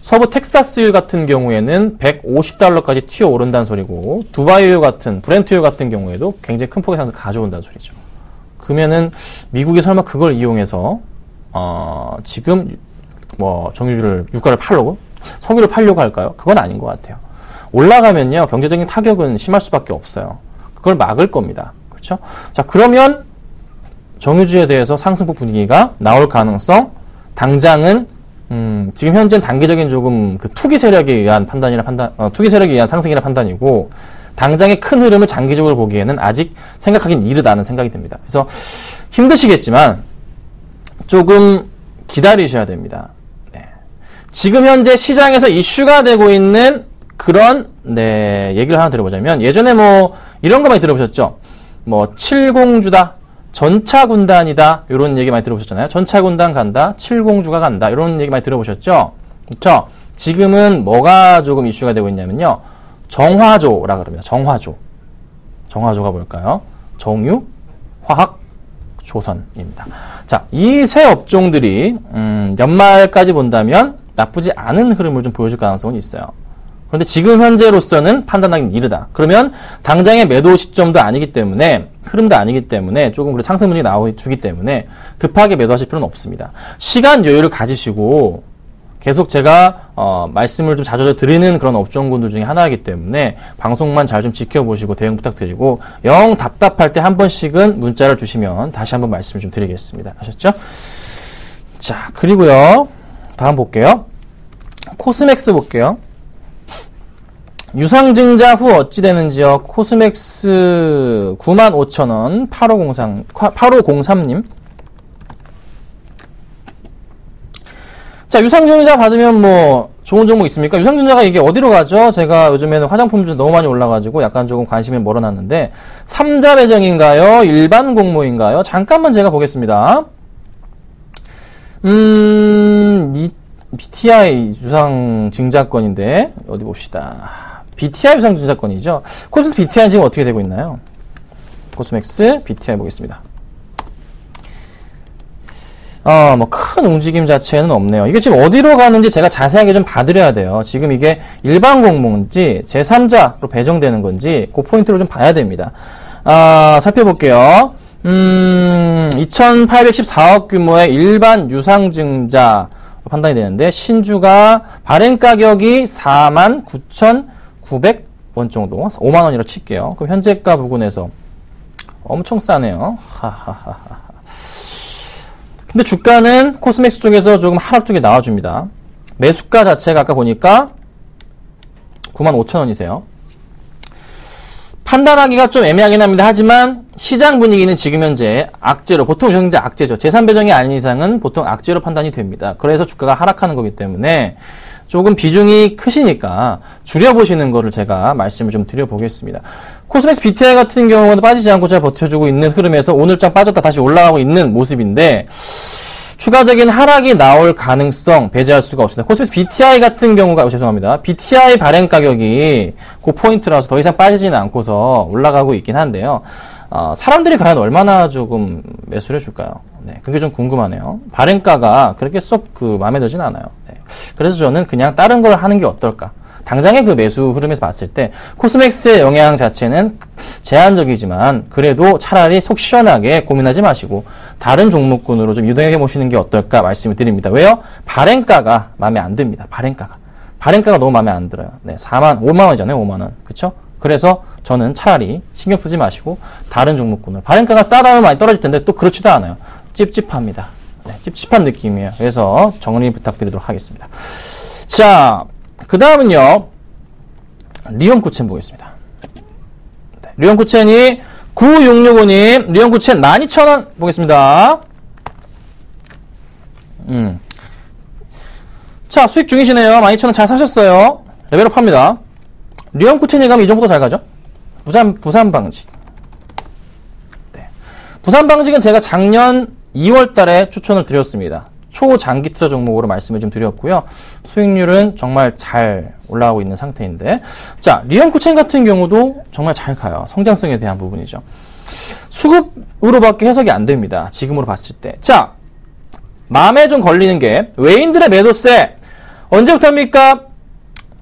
서부 텍사스유 같은 경우에는 150달러까지 튀어오른다는 소리고 두바이유 같은 브렌트유 같은 경우에도 굉장히 큰 폭의 상승 가져온다는 소리죠. 그러면은 미국이 설마 그걸 이용해서 지금 뭐 유가를 팔려고 석유를 팔려고 할까요? 그건 아닌 것 같아요. 올라가면요 경제적인 타격은 심할 수밖에 없어요. 그걸 막을 겁니다. 그렇죠? 자, 그러면 정유주에 대해서 상승폭 분위기가 나올 가능성, 당장은 지금 현재는 단기적인 조금 그 투기 세력에 의한 투기 세력에 의한 상승이라 판단이고 당장의 큰 흐름을 장기적으로 보기에는 아직 생각하긴 이르다는 생각이 듭니다. 그래서 힘드시겠지만 조금 기다리셔야 됩니다. 네. 지금 현재 시장에서 이슈가 되고 있는 그런 얘기를 하나 드려보자면 예전에 뭐 이런 거 많이 들어보셨죠? 뭐 70주다, 전차군단이다 이런 얘기 많이 들어보셨잖아요. 전차군단 간다, 70주가 간다 이런 얘기 많이 들어보셨죠? 그렇죠? 지금은 뭐가 조금 이슈가 되고 있냐면요. 정화조라 그럽니다. 정화조가 뭘까요? 정유, 화학, 조선입니다. 자, 이 세 업종들이 연말까지 본다면 나쁘지 않은 흐름을 좀 보여줄 가능성은 있어요. 그런데 지금 현재로서는 판단하기는 이르다. 그러면 당장의 매도 시점도 아니기 때문에 흐름도 아니기 때문에 조금 상승 분위기 나와주기 때문에 급하게 매도하실 필요는 없습니다. 시간 여유를 가지시고 계속 제가 말씀을 좀 자주 드리는 그런 업종군들 중에 하나이기 때문에 방송만 잘 좀 지켜보시고 대응 부탁드리고 영 답답할 때 한 번씩은 문자를 주시면 다시 한번 말씀을 좀 드리겠습니다. 아셨죠? 자, 그리고요. 다음 볼게요. 코스맥스 볼게요. 유상증자 후 어찌 되는지요? 코스맥스 95,000원 8503님. 자, 유상증자 받으면 뭐 좋은 종목 있습니까? 유상증자가 이게 어디로 가죠? 제가 요즘에는 화장품주 너무 많이 올라가지고 약간 조금 관심이 멀어놨는데 3자 배정인가요? 일반 공모인가요? 잠깐만 제가 보겠습니다. BTI 유상증자권인데 어디 봅시다. BTI 유상증자권이죠. 코스맥스 BTI 지금 어떻게 되고 있나요? 코스맥스 BTI 보겠습니다. 뭐 큰 움직임 자체는 없네요. 이게 지금 어디로 가는지 제가 자세하게 좀 봐드려야 돼요. 지금 이게 일반 공모인지 제3자로 배정되는 건지 그 포인트로 좀 봐야 됩니다. 살펴볼게요. 2,814억 규모의 일반 유상증자 판단이 되는데, 신주가 발행 가격이 49,900원 정도, 5만원이라 칠게요. 그럼 현재가 부근에서 엄청 싸네요. 하하하하. 근데 주가는 코스맥스 쪽에서 조금 하락 쪽에 나와줍니다. 매수가 자체가 아까 보니까 95,000원이세요. 판단하기가 좀 애매하긴 합니다. 하지만 시장 분위기는 지금 현재 악재로, 보통 현재 악재죠. 재산 배정이 아닌 이상은 보통 악재로 판단이 됩니다. 그래서 주가가 하락하는 거기 때문에 조금 비중이 크시니까 줄여보시는 거를 제가 말씀을 좀 드려보겠습니다. 코스맥스 BTI 같은 경우는 빠지지 않고 잘 버텨주고 있는 흐름에서 오늘장 빠졌다 다시 올라가고 있는 모습인데, 추가적인 하락이 나올 가능성 배제할 수가 없습니다. 코스맥스 BTI 같은 경우가, 죄송합니다. BTI 발행 가격이 그 포인트라서 더 이상 빠지지는 않고서 올라가고 있긴 한데요. 사람들이 과연 얼마나 조금 매수를 해줄까요? 네, 그게 좀 궁금하네요. 발행가가 그렇게 쏙 마음에 들진 않아요. 네. 그래서 저는 그냥 다른 걸 하는 게 어떨까? 당장의 그 매수 흐름에서 봤을 때 코스맥스의 영향 자체는 제한적이지만 그래도 차라리 속 시원하게 고민하지 마시고 다른 종목군으로 좀 유동해 보시는 게 어떨까 말씀을 드립니다. 왜요? 발행가가 마음에 안 듭니다. 발행가가 너무 마음에 안 들어요. 네, 5만 원이잖아요. 5만 원. 그쵸? 그래서 저는 차라리 신경 쓰지 마시고 다른 종목군으로. 발행가가 싸다면 많이 떨어질 텐데 또 그렇지도 않아요. 찝찝합니다. 네, 찝찝한 느낌이에요. 그래서 정리 부탁드리도록 하겠습니다. 자, 그 다음은요, 리온쿠첸 보겠습니다. 네, 리온쿠첸이 9665님, 리온쿠첸 12,000원 보겠습니다. 자, 수익 중이시네요. 12,000원 잘 사셨어요. 레벨업 합니다. 리온쿠첸이 가면 이 정도 잘 가죠? 부산방직. 네. 부산방직은 제가 작년 2월 달에 추천을 드렸습니다. 초장기 투자 종목으로 말씀을 좀 드렸고요. 수익률은 정말 잘 올라가고 있는 상태인데, 자, 리온쿠첸 같은 경우도 정말 잘 가요. 성장성에 대한 부분이죠. 수급으로밖에 해석이 안 됩니다. 지금으로 봤을 때. 자, 마음에 좀 걸리는 게 외인들의 매도세 언제부터입니까?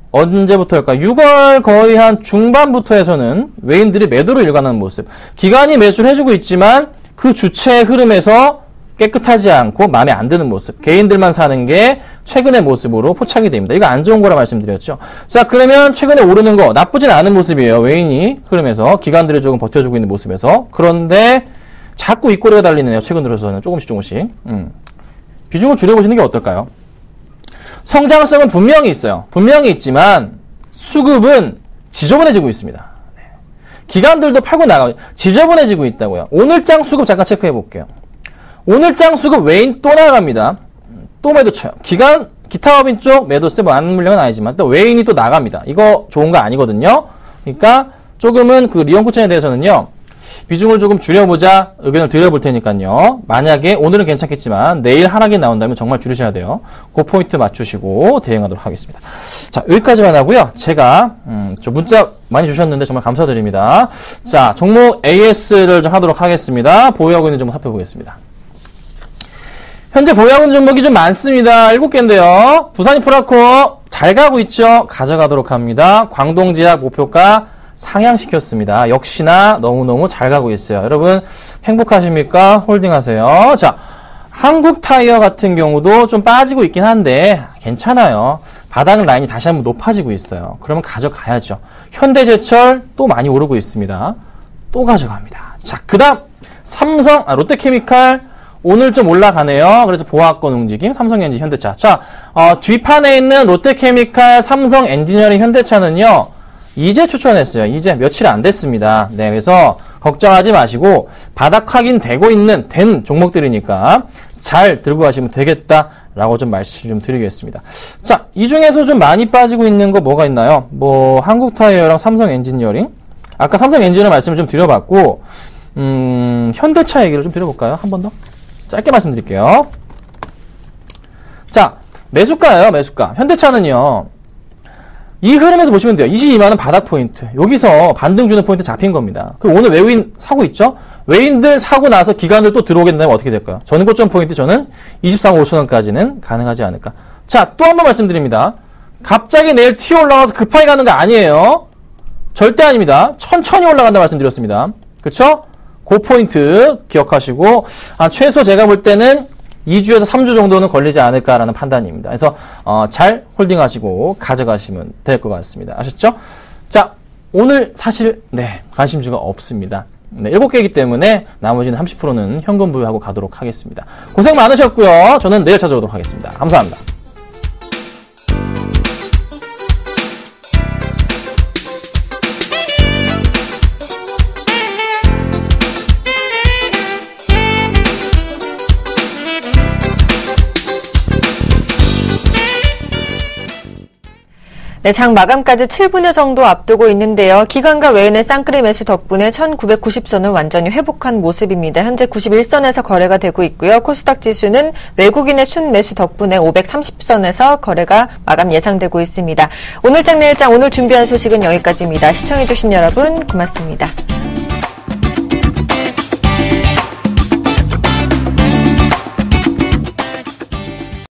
언제부터일까? 6월 거의 한 중반부터 해서는 외인들이 매도로 일관하는 모습. 기관이 매수를 해주고 있지만 그 주체의 흐름에서 깨끗하지 않고 마음에 안 드는 모습. 개인들만 사는 게 최근의 모습으로 포착이 됩니다. 이거 안 좋은 거라 말씀드렸죠. 자, 그러면 최근에 오르는 거 나쁘진 않은 모습이에요. 외인이 흐름에서 기관들이 조금 버텨주고 있는 모습에서. 그런데 자꾸 이 꼬리가 달리네요. 최근 들어서는 조금씩. 비중을 줄여보시는 게 어떨까요? 성장성은 분명히 있어요. 분명히 있지만 수급은 지저분해지고 있습니다. 기관들도 팔고 나가고 지저분해지고 있다고요. 오늘장 수급 잠깐 체크해 볼게요. 오늘장 수급 외인 또 나갑니다. 또 매도 쳐요. 기타법인 쪽 매도세 많은 물량은 아니지만 또 외인이 또 나갑니다. 이거 좋은 거 아니거든요. 그러니까 조금은 그 리온쿠첸에 대해서는요, 비중을 조금 줄여보자 의견을 드려볼 테니까요. 만약에 오늘은 괜찮겠지만 내일 하락이 나온다면 정말 줄이셔야 돼요. 그 포인트 맞추시고 대응하도록 하겠습니다. 자, 여기까지만 하고요. 제가 저 문자 많이 주셨는데 정말 감사드립니다. 자, 종목 AS를 좀 하도록 하겠습니다. 보유하고 있는 종목 살펴보겠습니다. 현재 보유하고 있는 종목이 좀 많습니다. 7개인데요. 두산이프라코 잘 가고 있죠? 가져가도록 합니다. 광동제약 목표가 상향시켰습니다. 역시나 너무너무 잘 가고 있어요. 여러분 행복하십니까? 홀딩하세요. 자, 한국타이어 같은 경우도 좀 빠지고 있긴 한데 괜찮아요. 바닥 라인이 다시 한번 높아지고 있어요. 그러면 가져가야죠. 현대제철 또 많이 오르고 있습니다. 또 가져갑니다. 자, 그 다음 롯데케미칼 오늘 좀 올라가네요. 그래서 보합권 움직임, 삼성엔진, 현대차. 자, 뒷판에 있는 롯데케미칼, 삼성엔지니어링, 현대차는요, 이제 추천했어요. 이제 며칠 안 됐습니다. 네, 그래서 걱정하지 마시고 바닥 확인되고 있는 된 종목들이니까 잘 들고 가시면 되겠다라고 좀 말씀 좀 드리겠습니다. 자, 이 중에서 좀 많이 빠지고 있는 거 뭐가 있나요? 뭐 한국타이어랑 삼성엔지니어링. 아까 삼성엔지니어 말씀을 좀 드려봤고, 현대차 얘기를 좀 드려볼까요? 한 번 더 짧게 말씀드릴게요. 자, 매수가예요. 매수가. 현대차는요, 이 흐름에서 보시면 돼요. 22만원 바닥 포인트. 여기서 반등 주는 포인트 잡힌 겁니다. 그 오늘 외인 사고 있죠? 외인들 사고 나서 기관들 또 들어오게 된다면 어떻게 될까요? 저는 고점 포인트 저는 23만 5천원까지는 가능하지 않을까. 자, 또 한 번 말씀드립니다. 갑자기 내일 튀어 올라가서 급하게 가는 거 아니에요. 절대 아닙니다. 천천히 올라간다 말씀드렸습니다. 그쵸? 그 포인트 기억하시고, 최소 제가 볼 때는 2주에서 3주 정도는 걸리지 않을까라는 판단입니다. 그래서 잘 홀딩하시고 가져가시면 될 것 같습니다. 아셨죠? 자, 오늘 사실 관심주가 없습니다. 7개이기 때문에 나머지는 30%는 현금 부여하고 가도록 하겠습니다. 고생 많으셨고요. 저는 내일 찾아오도록 하겠습니다. 감사합니다. 네, 장 마감까지 7분여 정도 앞두고 있는데요. 기관과 외인의 쌍끌이 매수 덕분에 1990선을 완전히 회복한 모습입니다. 현재 91선에서 거래가 되고 있고요. 코스닥 지수는 외국인의 순 매수 덕분에 530선에서 거래가 마감 예상되고 있습니다. 오늘장 내일장 오늘 준비한 소식은 여기까지입니다. 시청해주신 여러분 고맙습니다.